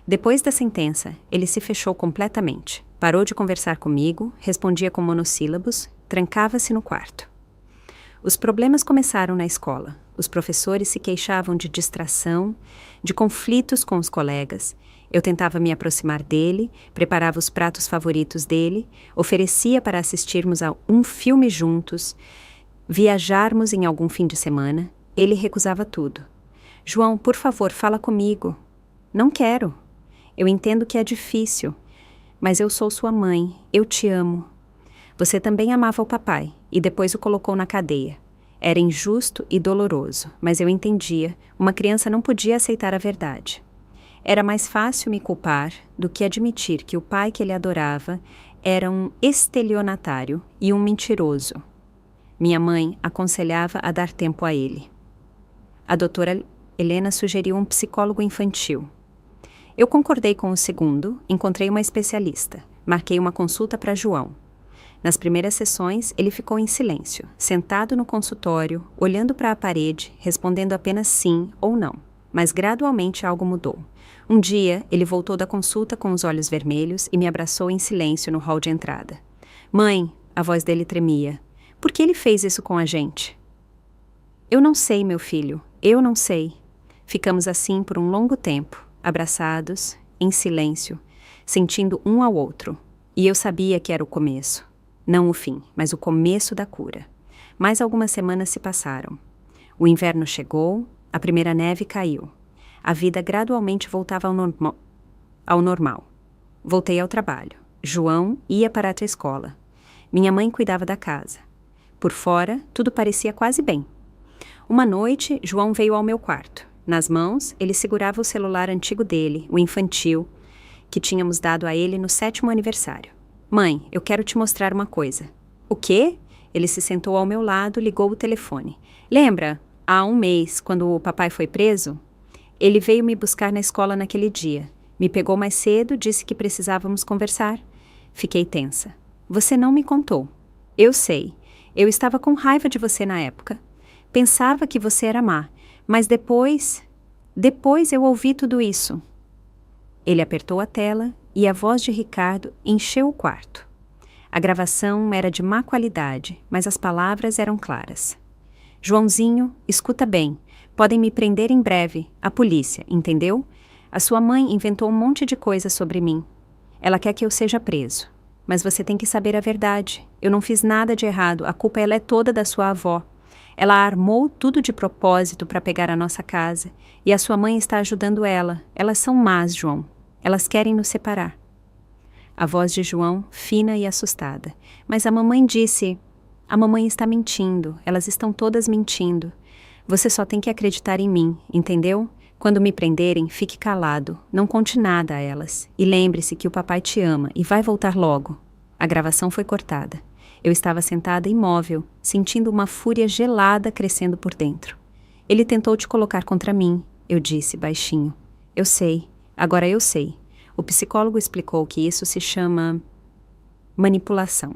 Depois da sentença, ele se fechou completamente. Parou de conversar comigo, respondia com monossílabos, trancava-se no quarto. Os problemas começaram na escola. Os professores se queixavam de distração, de conflitos com os colegas. Eu tentava me aproximar dele, preparava os pratos favoritos dele, oferecia para assistirmos a um filme juntos, viajarmos em algum fim de semana. Ele recusava tudo. João, por favor, fala comigo. Não quero. Eu entendo que é difícil, mas eu sou sua mãe, eu te amo. Você também amava o papai e depois o colocou na cadeia. Era injusto e doloroso, mas eu entendia, uma criança não podia aceitar a verdade. Era mais fácil me culpar do que admitir que o pai que ele adorava era um estelionatário e um mentiroso. Minha mãe aconselhava a dar tempo a ele. A doutora Helena sugeriu um psicólogo infantil. Eu concordei com o segundo, encontrei uma especialista, marquei uma consulta para João. Nas primeiras sessões, ele ficou em silêncio, sentado no consultório, olhando para a parede, respondendo apenas sim ou não. Mas gradualmente algo mudou. Um dia, ele voltou da consulta com os olhos vermelhos e me abraçou em silêncio no hall de entrada. Mãe, a voz dele tremia. Por que ele fez isso com a gente? Eu não sei, meu filho, eu não sei. Ficamos assim por um longo tempo, abraçados, em silêncio, sentindo um ao outro. E eu sabia que era o começo. Não o fim, mas o começo da cura. Mais algumas semanas se passaram. O inverno chegou, a primeira neve caiu. A vida gradualmente voltava ao normal. Voltei ao trabalho. João ia para a escola. Minha mãe cuidava da casa. Por fora, tudo parecia quase bem. Uma noite, João veio ao meu quarto. Nas mãos, ele segurava o celular antigo dele, o infantil, que tínhamos dado a ele no 7º aniversário. Mãe, eu quero te mostrar uma coisa. O quê? Ele se sentou ao meu lado, ligou o telefone. Lembra, há 1 mês, quando o papai foi preso? Ele veio me buscar na escola naquele dia. Me pegou mais cedo, disse que precisávamos conversar. Fiquei tensa. Você não me contou. Eu sei. Eu estava com raiva de você na época. Pensava que você era má. Mas depois eu ouvi tudo isso. Ele apertou a tela e a voz de Ricardo encheu o quarto. A gravação era de má qualidade, mas as palavras eram claras. Joãozinho, escuta bem. Podem me prender em breve, a polícia, entendeu? A sua mãe inventou um monte de coisa sobre mim. Ela quer que eu seja preso. Mas você tem que saber a verdade. Eu não fiz nada de errado, a culpa ela é toda da sua avó. Ela armou tudo de propósito para pegar a nossa casa. E a sua mãe está ajudando ela. Elas são más, João. Elas querem nos separar. A voz de João, fina e assustada. Mas a mamãe disse... A mamãe está mentindo. Elas estão todas mentindo. Você só tem que acreditar em mim, entendeu? Quando me prenderem, fique calado. Não conte nada a elas. E lembre-se que o papai te ama e vai voltar logo. A gravação foi cortada. Eu estava sentada imóvel, sentindo uma fúria gelada crescendo por dentro. Ele tentou te colocar contra mim, eu disse, baixinho. Eu sei. Agora eu sei. O psicólogo explicou que isso se chama manipulação.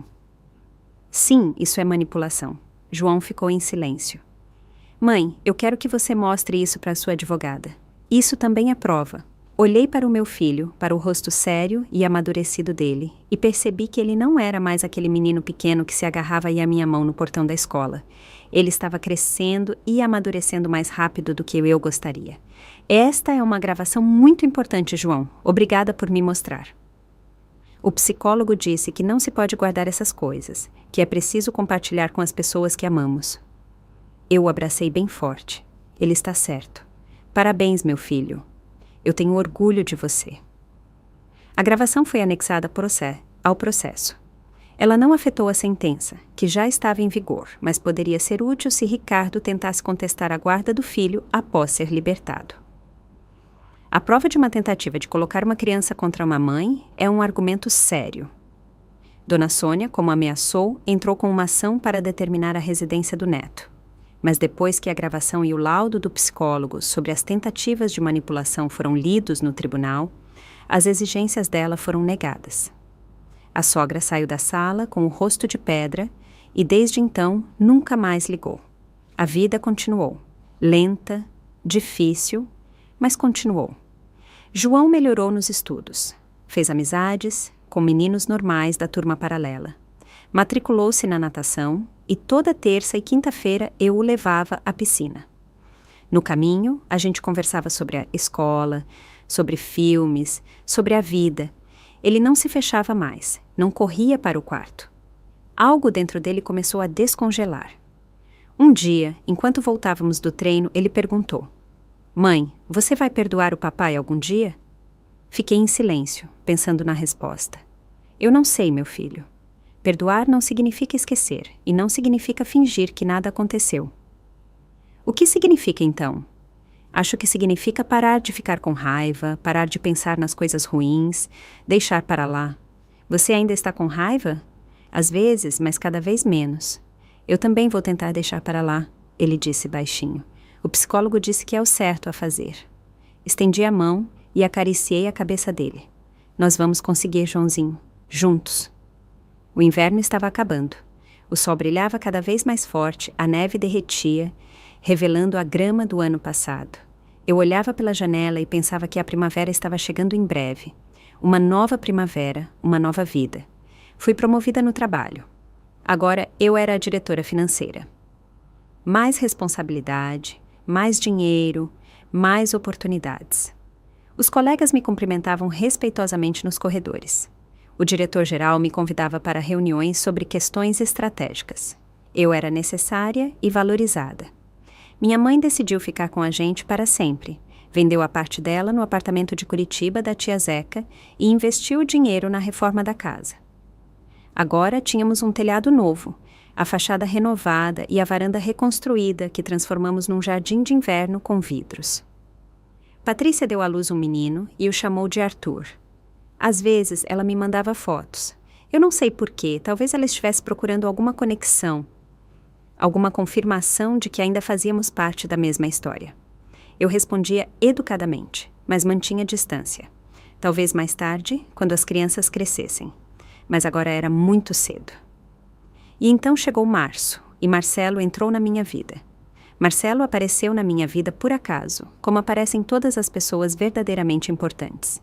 Sim, isso é manipulação. João ficou em silêncio. Mãe, eu quero que você mostre isso para sua advogada. Isso também é prova. Olhei para o meu filho, para o rosto sério e amadurecido dele, e percebi que ele não era mais aquele menino pequeno que se agarrava à minha mão no portão da escola. Ele estava crescendo e amadurecendo mais rápido do que eu gostaria. Esta é uma gravação muito importante, João. Obrigada por me mostrar. O psicólogo disse que não se pode guardar essas coisas, que é preciso compartilhar com as pessoas que amamos. Eu o abracei bem forte. Ele está certo. Parabéns, meu filho. Eu tenho orgulho de você. A gravação foi anexada ao processo. Ela não afetou a sentença, que já estava em vigor, mas poderia ser útil se Ricardo tentasse contestar a guarda do filho após ser libertado. A prova de uma tentativa de colocar uma criança contra uma mãe é um argumento sério. Dona Sônia, como ameaçou, entrou com uma ação para determinar a residência do neto. Mas depois que a gravação e o laudo do psicólogo sobre as tentativas de manipulação foram lidos no tribunal, as exigências dela foram negadas. A sogra saiu da sala com o rosto de pedra e, desde então, nunca mais ligou. A vida continuou, lenta, difícil, mas continuou. João melhorou nos estudos. Fez amizades com meninos normais da turma paralela. Matriculou-se na natação e toda terça e quinta-feira eu o levava à piscina. No caminho, a gente conversava sobre a escola, sobre filmes, sobre a vida. Ele não se fechava mais, não corria para o quarto. Algo dentro dele começou a descongelar. Um dia, enquanto voltávamos do treino, ele perguntou: "Mãe, você vai perdoar o papai algum dia?" Fiquei em silêncio, pensando na resposta. "Eu não sei, meu filho. Perdoar não significa esquecer, e não significa fingir que nada aconteceu." "O que significa, então?" "Acho que significa parar de ficar com raiva, parar de pensar nas coisas ruins, deixar para lá. Você ainda está com raiva?" "Às vezes, mas cada vez menos." "Eu também vou tentar deixar para lá," ele disse baixinho. "O psicólogo disse que é o certo a fazer." Estendi a mão e acariciei a cabeça dele. "Nós vamos conseguir, Joãozinho. Juntos." O inverno estava acabando. O sol brilhava cada vez mais forte, a neve derretia, revelando a grama do ano passado. Eu olhava pela janela e pensava que a primavera estava chegando em breve. Uma nova primavera, uma nova vida. Fui promovida no trabalho. Agora eu era a diretora financeira. Mais responsabilidade, mais dinheiro, mais oportunidades. Os colegas me cumprimentavam respeitosamente nos corredores. O diretor-geral me convidava para reuniões sobre questões estratégicas. Eu era necessária e valorizada. Minha mãe decidiu ficar com a gente para sempre. Vendeu a parte dela no apartamento de Curitiba da tia Zeca e investiu o dinheiro na reforma da casa. Agora tínhamos um telhado novo, a fachada renovada e a varanda reconstruída que transformamos num jardim de inverno com vidros. Patrícia deu à luz um menino e o chamou de Arthur. Às vezes ela me mandava fotos. Eu não sei porquê, talvez ela estivesse procurando alguma conexão, alguma confirmação de que ainda fazíamos parte da mesma história. Eu respondia educadamente, mas mantinha distância. Talvez mais tarde, quando as crianças crescessem. Mas agora era muito cedo. E então chegou março, e Marcelo entrou na minha vida. Marcelo apareceu na minha vida por acaso, como aparecem todas as pessoas verdadeiramente importantes.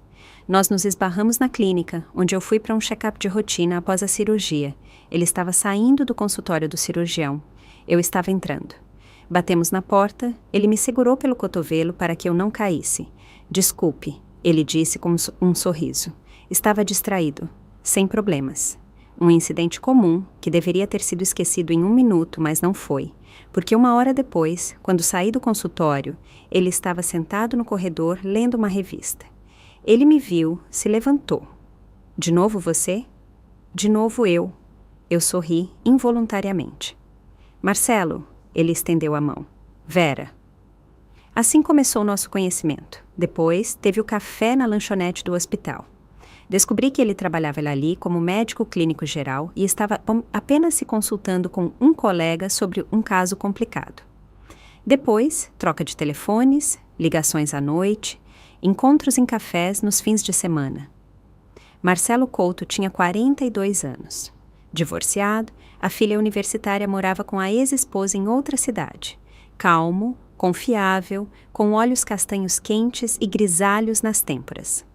Nós nos esbarramos na clínica, onde eu fui para um check-up de rotina após a cirurgia. Ele estava saindo do consultório do cirurgião. Eu estava entrando. Batemos na porta, ele me segurou pelo cotovelo para que eu não caísse. "Desculpe", ele disse com um sorriso. Estava distraído, sem problemas. Um incidente comum, que deveria ter sido esquecido em 1 minuto, mas não foi. Porque 1 hora depois, quando saí do consultório, ele estava sentado no corredor lendo uma revista. Ele me viu, se levantou. "De novo você?" "De novo eu." Eu sorri involuntariamente. "Marcelo", ele estendeu a mão. "Vera." Assim começou o nosso conhecimento. Depois, teve o café na lanchonete do hospital. Descobri que ele trabalhava ali como médico clínico geral e estava apenas se consultando com um colega sobre um caso complicado. Depois, troca de telefones, ligações à noite, encontros em cafés nos fins de semana. Marcelo Couto tinha 42 anos. Divorciado, a filha universitária morava com a ex-esposa em outra cidade. Calmo, confiável, com olhos castanhos quentes e grisalhos nas têmporas.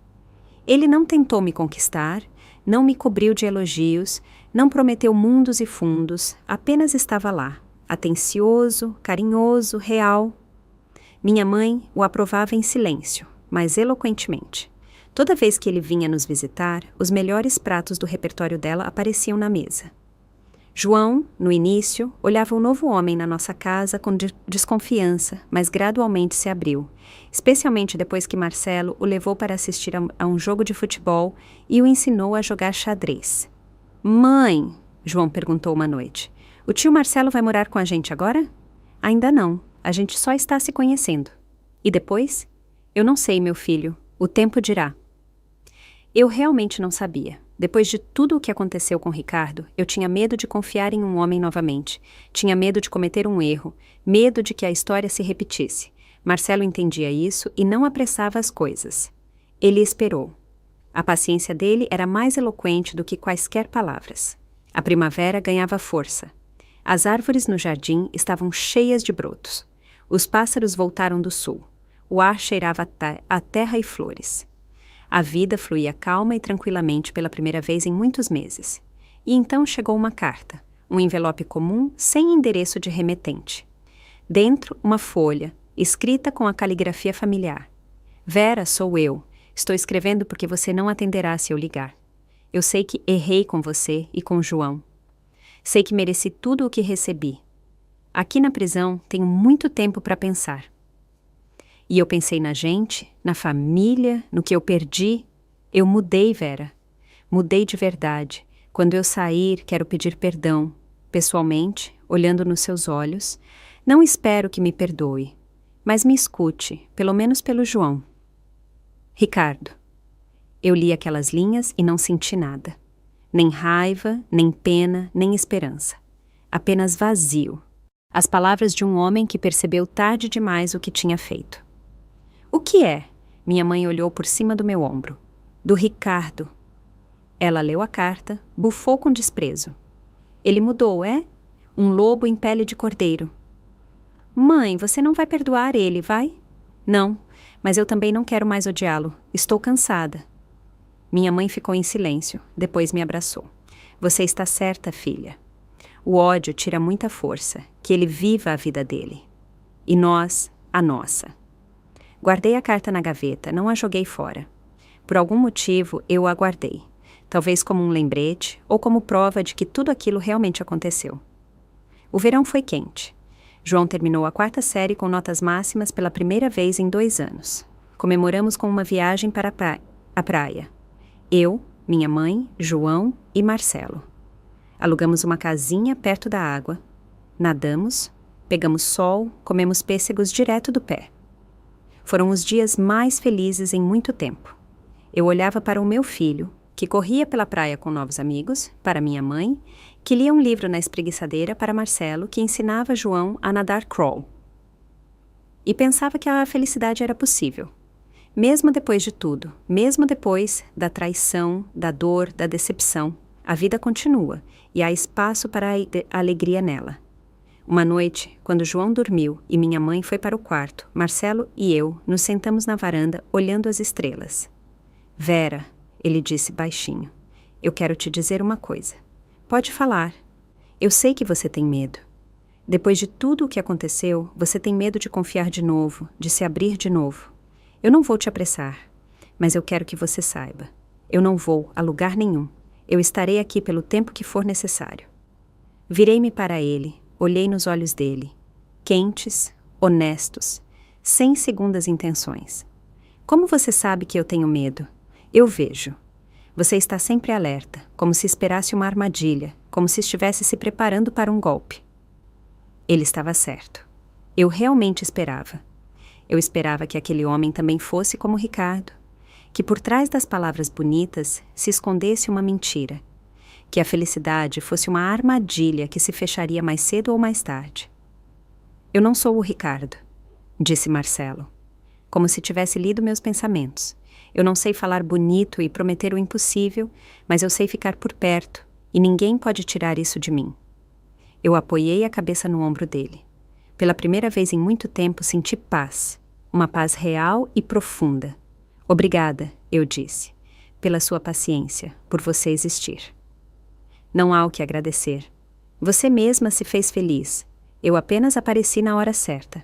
Ele não tentou me conquistar, não me cobriu de elogios, não prometeu mundos e fundos, apenas estava lá, atencioso, carinhoso, real. Minha mãe o aprovava em silêncio, mas eloquentemente. Toda vez que ele vinha nos visitar, os melhores pratos do repertório dela apareciam na mesa. João, no início, olhava o novo homem na nossa casa com desconfiança, mas gradualmente se abriu, especialmente depois que Marcelo o levou para assistir a um jogo de futebol e o ensinou a jogar xadrez. Mãe, João perguntou uma noite, o tio Marcelo vai morar com a gente agora? Ainda não, a gente só está se conhecendo. E depois? Eu não sei, meu filho, o tempo dirá. Eu realmente não sabia. Depois de tudo o que aconteceu com Ricardo, eu tinha medo de confiar em um homem novamente. Tinha medo de cometer um erro, medo de que a história se repetisse. Marcelo entendia isso e não apressava as coisas. Ele esperou. A paciência dele era mais eloquente do que quaisquer palavras. A primavera ganhava força. As árvores no jardim estavam cheias de brotos. Os pássaros voltaram do sul. O ar cheirava a terra e flores. A vida fluía calma e tranquilamente pela primeira vez em muitos meses. E então chegou uma carta, um envelope comum sem endereço de remetente. Dentro, uma folha, escrita com a caligrafia familiar. Vera, sou eu. Estou escrevendo porque você não atenderá se eu ligar. Eu sei que errei com você e com João. Sei que mereci tudo o que recebi. Aqui na prisão tenho muito tempo para pensar. E eu pensei na gente, na família, no que eu perdi. Eu mudei, Vera. Mudei de verdade. Quando eu sair, quero pedir perdão. Pessoalmente, olhando nos seus olhos, não espero que me perdoe. Mas me escute, pelo menos pelo João. Ricardo. Eu li aquelas linhas e não senti nada. Nem raiva, nem pena, nem esperança. Apenas vazio. As palavras de um homem que percebeu tarde demais o que tinha feito. O que é? Minha mãe olhou por cima do meu ombro. Do Ricardo. Ela leu a carta, bufou com desprezo. Ele mudou, é? Um lobo em pele de cordeiro. Mãe, você não vai perdoar ele, vai? Não, mas eu também não quero mais odiá-lo. Estou cansada. Minha mãe ficou em silêncio, depois me abraçou. Você está certa, filha. O ódio tira muita força, que ele viva a vida dele. E nós, a nossa. Guardei a carta na gaveta, não a joguei fora. Por algum motivo, eu a guardei. Talvez como um lembrete ou como prova de que tudo aquilo realmente aconteceu. O verão foi quente. João terminou a 4ª série com notas máximas pela primeira vez em 2 anos. Comemoramos com uma viagem para a praia. Eu, minha mãe, João e Marcelo. Alugamos uma casinha perto da água. Nadamos, pegamos sol, comemos pêssegos direto do pé. Foram os dias mais felizes em muito tempo. Eu olhava para o meu filho, que corria pela praia com novos amigos, para minha mãe, que lia um livro na espreguiçadeira, para Marcelo, que ensinava João a nadar crawl. E pensava que a felicidade era possível. Mesmo depois de tudo, mesmo depois da traição, da dor, da decepção, a vida continua e há espaço para a alegria nela. Uma noite, quando João dormiu e minha mãe foi para o quarto, Marcelo e eu nos sentamos na varanda olhando as estrelas. Vera, ele disse baixinho, eu quero te dizer uma coisa. Pode falar. Eu sei que você tem medo. Depois de tudo o que aconteceu, você tem medo de confiar de novo, de se abrir de novo. Eu não vou te apressar, mas eu quero que você saiba. Eu não vou a lugar nenhum. Eu estarei aqui pelo tempo que for necessário. Virei-me para ele. Olhei nos olhos dele, quentes, honestos, sem segundas intenções. Como você sabe que eu tenho medo? Eu vejo. Você está sempre alerta, como se esperasse uma armadilha, como se estivesse se preparando para um golpe. Ele estava certo. Eu realmente esperava. Eu esperava que aquele homem também fosse como Ricardo, que por trás das palavras bonitas se escondesse uma mentira, que a felicidade fosse uma armadilha que se fecharia mais cedo ou mais tarde. Eu não sou o Ricardo, disse Marcelo, como se tivesse lido meus pensamentos. Eu não sei falar bonito e prometer o impossível, mas eu sei ficar por perto, e ninguém pode tirar isso de mim. Eu apoiei a cabeça no ombro dele. Pela primeira vez em muito tempo senti paz, uma paz real e profunda. Obrigada, eu disse, pela sua paciência, por você existir. Não há o que agradecer. Você mesma se fez feliz. Eu apenas apareci na hora certa.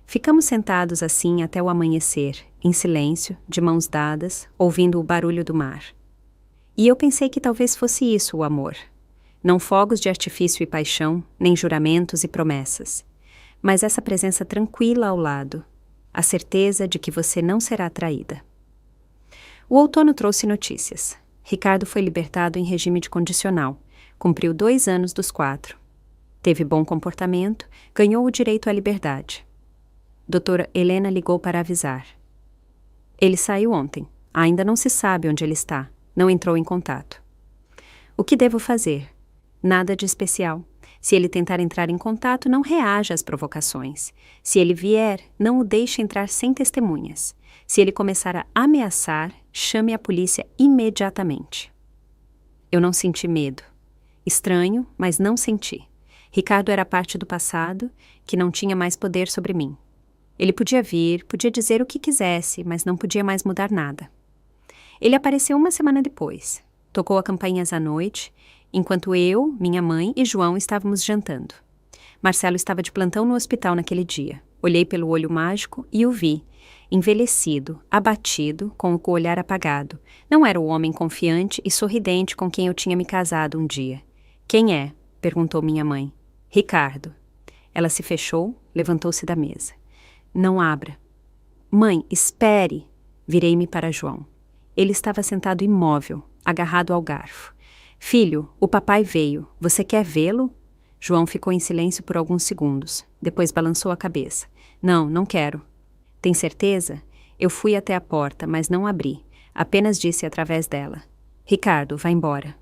Ficamos sentados assim até o amanhecer, em silêncio, de mãos dadas, ouvindo o barulho do mar. E eu pensei que talvez fosse isso o amor. Não fogos de artifício e paixão, nem juramentos e promessas, mas essa presença tranquila ao lado, a certeza de que você não será traída. O outono trouxe notícias. Ricardo foi libertado em regime de condicional, cumpriu 2 anos dos 4. Teve bom comportamento, ganhou o direito à liberdade. Doutora Helena ligou para avisar. Ele saiu ontem. Ainda não se sabe onde ele está. Não entrou em contato. O que devo fazer? Nada de especial. Se ele tentar entrar em contato, não reaja às provocações. Se ele vier, não o deixe entrar sem testemunhas. Se ele começar a ameaçar, chame a polícia imediatamente. Eu não senti medo. Estranho, mas não senti. Ricardo era parte do passado, que não tinha mais poder sobre mim. Ele podia vir, podia dizer o que quisesse, mas não podia mais mudar nada. Ele apareceu 1 semana depois. Tocou a campainhas à noite, enquanto eu, minha mãe e João estávamos jantando. Marcelo estava de plantão no hospital naquele dia. Olhei pelo olho mágico e o vi, envelhecido, abatido, com o olhar apagado. Não era o homem confiante e sorridente com quem eu tinha me casado um dia. Quem é? Perguntou minha mãe. Ricardo. Ela se fechou, levantou-se da mesa. Não abra. Mãe, espere. Virei-me para João. Ele estava sentado imóvel, agarrado ao garfo. Filho, o papai veio. Você quer vê-lo? João ficou em silêncio por alguns segundos. Depois balançou a cabeça. Não, não quero. Tem certeza? Eu fui até a porta, mas não abri. Apenas disse através dela. Ricardo, vá embora.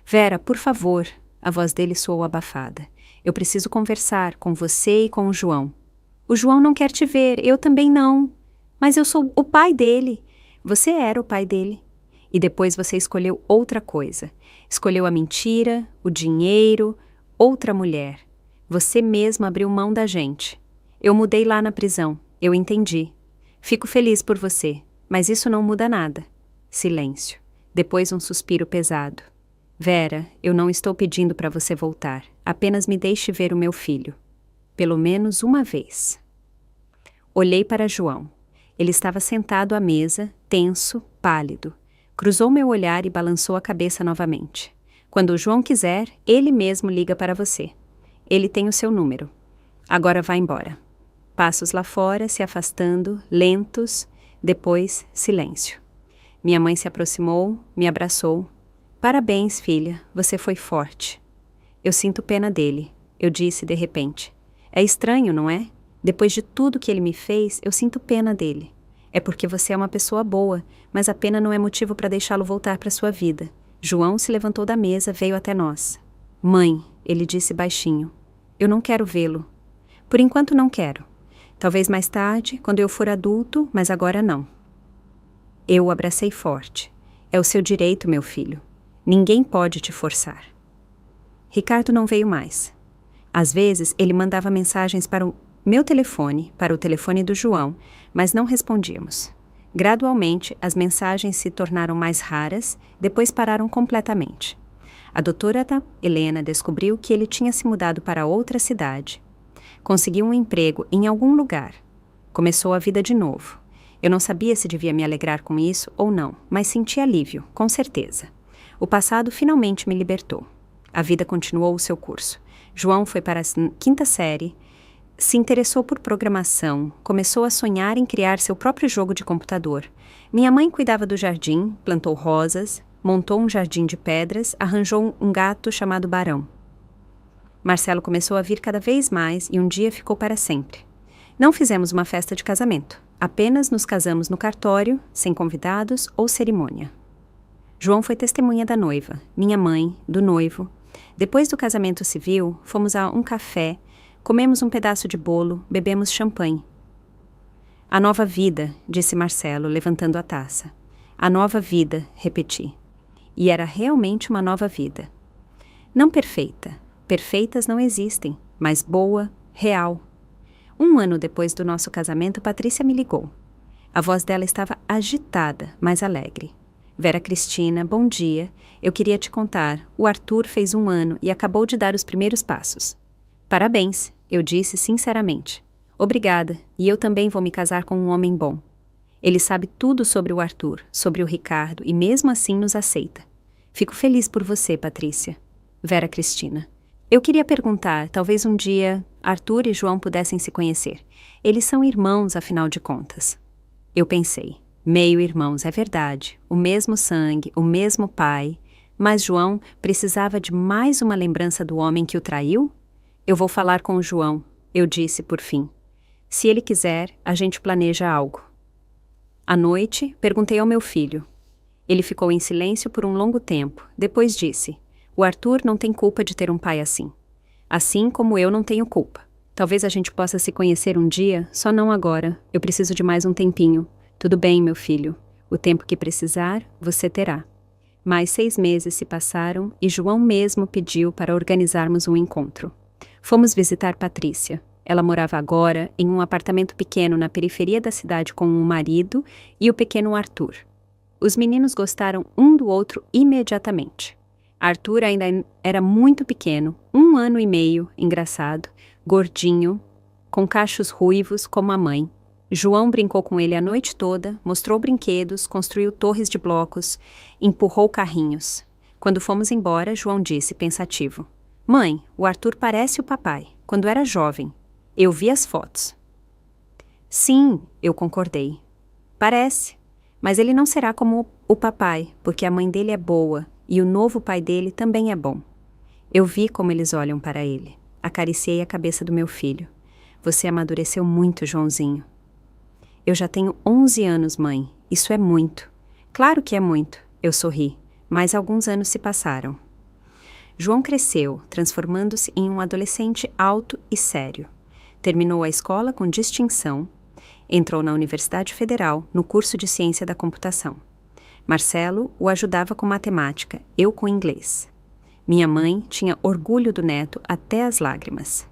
Vera, por favor. A voz dele soou abafada. Eu preciso conversar com você e com o João. O João não quer te ver, eu também não. Mas eu sou o pai dele. Você era o pai dele. E depois você escolheu outra coisa. Escolheu a mentira, o dinheiro, outra mulher. Você mesmo abriu mão da gente. Eu mudei lá na prisão. Eu entendi. Fico feliz por você, mas isso não muda nada. Silêncio. Depois um suspiro pesado. Vera, eu não estou pedindo para você voltar. Apenas me deixe ver o meu filho. Pelo menos uma vez. Olhei para João. Ele estava sentado à mesa, tenso, pálido. Cruzou meu olhar e balançou a cabeça novamente. Quando o João quiser, ele mesmo liga para você. Ele tem o seu número. Agora vá embora. Passos lá fora, se afastando, lentos, depois silêncio. Minha mãe se aproximou, me abraçou. Parabéns, filha, você foi forte. Eu sinto pena dele, eu disse de repente. É estranho, não é? Depois de tudo que ele me fez, eu sinto pena dele. É porque você é uma pessoa boa, mas a pena não é motivo para deixá-lo voltar para sua vida. João se levantou da mesa, veio até nós. Mãe, ele disse baixinho, eu não quero vê-lo. Por enquanto não quero. Talvez mais tarde, quando eu for adulto, mas agora não. Eu o abracei forte. É o seu direito, meu filho. Ninguém pode te forçar. Ricardo não veio mais. Às vezes, ele mandava mensagens para o meu telefone, para o telefone do João, mas não respondíamos. Gradualmente, as mensagens se tornaram mais raras, depois pararam completamente. A doutora Helena descobriu que ele tinha se mudado para outra cidade. Conseguiu um emprego em algum lugar. Começou a vida de novo. Eu não sabia se devia me alegrar com isso ou não, mas senti alívio, com certeza. O passado finalmente me libertou. A vida continuou o seu curso. João foi para a 5ª série, se interessou por programação, começou a sonhar em criar seu próprio jogo de computador. Minha mãe cuidava do jardim, plantou rosas, montou um jardim de pedras, arranjou um gato chamado Barão. Marcelo começou a vir cada vez mais e um dia ficou para sempre. Não fizemos uma festa de casamento, apenas nos casamos no cartório, sem convidados ou cerimônia. João foi testemunha da noiva, minha mãe, do noivo. Depois do casamento civil, fomos a um café, comemos um pedaço de bolo, bebemos champanhe. A nova vida, disse Marcelo, levantando a taça. A nova vida, repeti. E era realmente uma nova vida. Não perfeita. Perfeitas não existem, mas boa, real. 1 ano depois do nosso casamento, Patrícia me ligou. A voz dela estava agitada, mas alegre. Vera Cristina, bom dia. Eu queria te contar. O Arthur fez 1 ano e acabou de dar os primeiros passos. Parabéns, eu disse sinceramente. Obrigada, e eu também vou me casar com um homem bom. Ele sabe tudo sobre o Arthur, sobre o Ricardo, e mesmo assim nos aceita. Fico feliz por você, Patrícia. Vera Cristina. Eu queria perguntar, talvez um dia Arthur e João pudessem se conhecer. Eles são irmãos, afinal de contas. Eu pensei, meio-irmãos, é verdade, o mesmo sangue, o mesmo pai, mas João precisava de mais uma lembrança do homem que o traiu? Eu vou falar com o João, eu disse por fim. Se ele quiser, a gente planeja algo. À noite, perguntei ao meu filho. Ele ficou em silêncio por um longo tempo, depois disse, o Arthur não tem culpa de ter um pai assim. Assim como eu não tenho culpa. Talvez a gente possa se conhecer um dia, só não agora. Eu preciso de mais um tempinho. Tudo bem, meu filho. O tempo que precisar, você terá. Mais 6 meses se passaram e João mesmo pediu para organizarmos um encontro. Fomos visitar Patrícia. Ela morava agora em um apartamento pequeno na periferia da cidade com o marido e o pequeno Arthur. Os meninos gostaram um do outro imediatamente. Arthur ainda era muito pequeno, 1 ano e meio, engraçado, gordinho, com cachos ruivos como a mãe. João brincou com ele a noite toda, mostrou brinquedos, construiu torres de blocos, empurrou carrinhos. Quando fomos embora, João disse, pensativo, Mãe, o Arthur parece o papai, quando era jovem. Eu vi as fotos. Sim, eu concordei. Parece, mas ele não será como o papai, porque a mãe dele é boa e o novo pai dele também é bom. Eu vi como eles olham para ele. Acariciei a cabeça do meu filho. Você amadureceu muito, Joãozinho. Eu já tenho 11 anos, mãe. Isso é muito. Claro que é muito. Eu sorri, mas alguns anos se passaram. João cresceu, transformando-se em um adolescente alto e sério. Terminou a escola com distinção. Entrou na Universidade Federal, no curso de Ciência da Computação. Marcelo o ajudava com matemática, eu com inglês. Minha mãe tinha orgulho do neto até as lágrimas.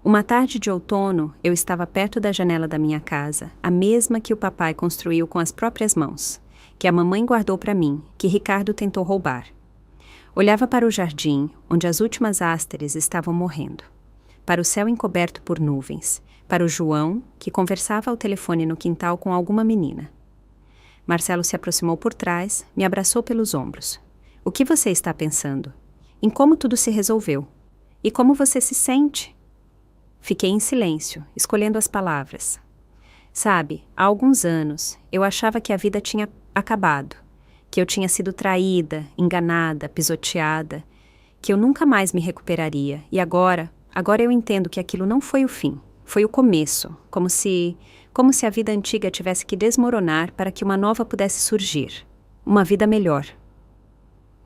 Uma tarde de outono, eu estava perto da janela da minha casa, a mesma que o papai construiu com as próprias mãos, que a mamãe guardou para mim, que Ricardo tentou roubar. Olhava para o jardim, onde as últimas ásteres estavam morrendo. Para o céu encoberto por nuvens, para o João, que conversava ao telefone no quintal com alguma menina. Marcelo se aproximou por trás, me abraçou pelos ombros. O que você está pensando? Em como tudo se resolveu? E como você se sente? Fiquei em silêncio, escolhendo as palavras. Sabe, há alguns anos, eu achava que a vida tinha acabado, que eu tinha sido traída, enganada, pisoteada, que eu nunca mais me recuperaria, e agora eu entendo que aquilo não foi o fim, foi o começo, como se a vida antiga tivesse que desmoronar para que uma nova pudesse surgir, uma vida melhor.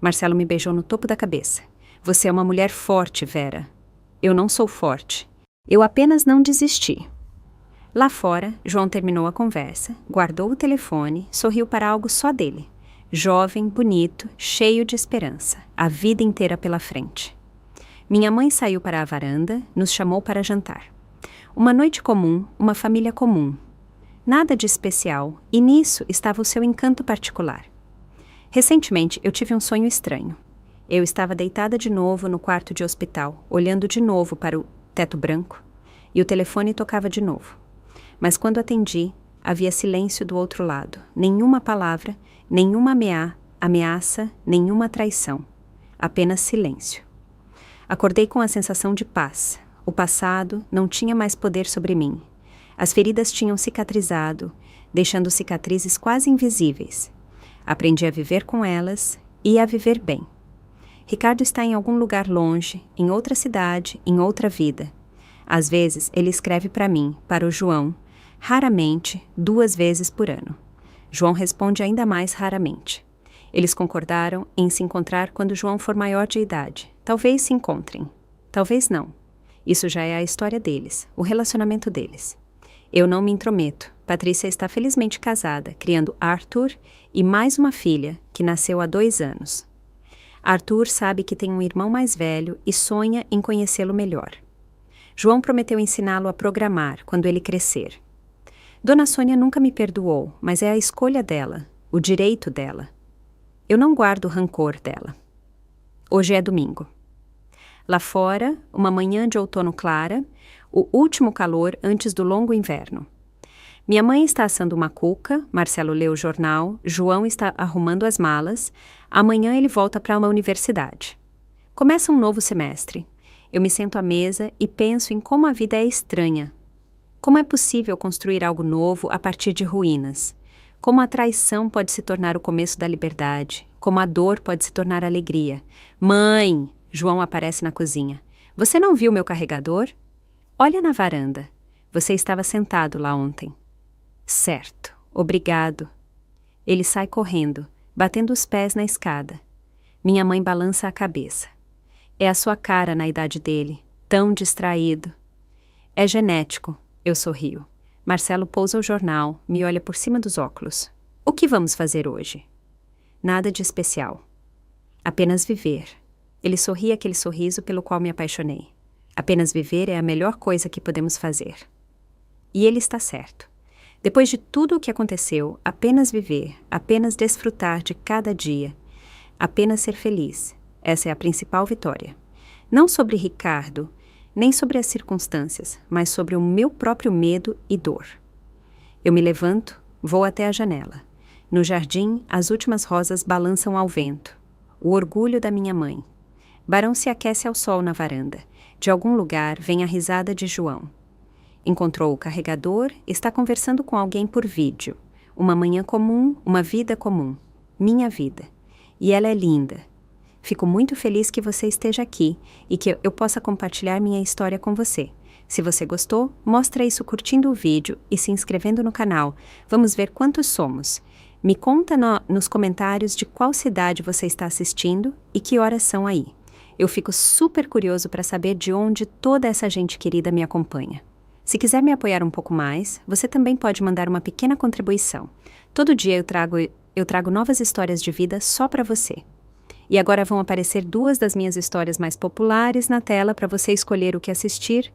Marcelo me beijou no topo da cabeça. Você é uma mulher forte, Vera. Eu não sou forte. Eu apenas não desisti. Lá fora, João terminou a conversa, guardou o telefone, sorriu para algo só dele. Jovem, bonito, cheio de esperança, a vida inteira pela frente. Minha mãe saiu para a varanda, nos chamou para jantar. Uma noite comum, uma família comum. Nada de especial, e nisso estava o seu encanto particular. Recentemente, eu tive um sonho estranho. Eu estava deitada de novo no quarto de hospital, olhando de novo para o teto branco, e o telefone tocava de novo. Mas quando atendi, havia silêncio do outro lado. Nenhuma palavra, nenhuma ameaça, nenhuma traição. Apenas silêncio. Acordei com a sensação de paz. O passado não tinha mais poder sobre mim. As feridas tinham cicatrizado, deixando cicatrizes quase invisíveis. Aprendi a viver com elas e a viver bem. Ricardo está em algum lugar longe, em outra cidade, em outra vida. Às vezes, ele escreve para mim, para o João, raramente, 2 vezes por ano. João responde ainda mais raramente. Eles concordaram em se encontrar quando João for maior de idade. Talvez se encontrem. Talvez não. Isso já é a história deles, o relacionamento deles. Eu não me intrometo. Patrícia está felizmente casada, criando Arthur e mais uma filha, que nasceu há 2 anos. Arthur sabe que tem um irmão mais velho e sonha em conhecê-lo melhor. João prometeu ensiná-lo a programar quando ele crescer. Dona Sônia nunca me perdoou, mas é a escolha dela, o direito dela. Eu não guardo rancor dela. Hoje é domingo. Lá fora, uma manhã de outono clara, O último calor antes do longo inverno. Minha mãe está assando uma cuca, Marcelo lê o jornal, João está arrumando as malas. Amanhã ele volta para uma universidade. Começa um novo semestre. Eu me sento à mesa e penso em como a vida é estranha. Como é possível construir algo novo a partir de ruínas? Como a traição pode se tornar o começo da liberdade? Como a dor pode se tornar alegria? Mãe! João aparece na cozinha. Você não viu meu carregador? Olha na varanda. Você estava sentado lá ontem. Certo, obrigado. Ele sai correndo, batendo os pés na escada. Minha mãe balança a cabeça. É a sua cara na idade dele, tão distraído. É genético, eu sorrio. Marcelo pousa o jornal, me olha por cima dos óculos. O que vamos fazer hoje? Nada de especial. Apenas viver. Ele sorri aquele sorriso pelo qual me apaixonei. Apenas viver é a melhor coisa que podemos fazer. E ele está certo. Depois de tudo o que aconteceu, apenas viver, apenas desfrutar de cada dia, apenas ser feliz. Essa é a principal vitória. Não sobre Ricardo, nem sobre as circunstâncias, mas sobre o meu próprio medo e dor. Eu me levanto, vou até a janela. No jardim, as últimas rosas balançam ao vento. O orgulho da minha mãe. Barão se aquece ao sol na varanda. De algum lugar vem a risada de João. Encontrou o carregador, está conversando com alguém por vídeo. Uma manhã comum, uma vida comum. Minha vida. E ela é linda. Fico muito feliz que você esteja aqui e que eu possa compartilhar minha história com você. Se você gostou, mostra isso curtindo o vídeo e se inscrevendo no canal. Vamos ver quantos somos. Me conta nos comentários de qual cidade você está assistindo e que horas são aí. Eu fico super curioso para saber de onde toda essa gente querida me acompanha. Se quiser me apoiar um pouco mais, você também pode mandar uma pequena contribuição. Todo dia eu trago novas histórias de vida só para você. E agora vão aparecer 2 das minhas histórias mais populares na tela para você escolher o que assistir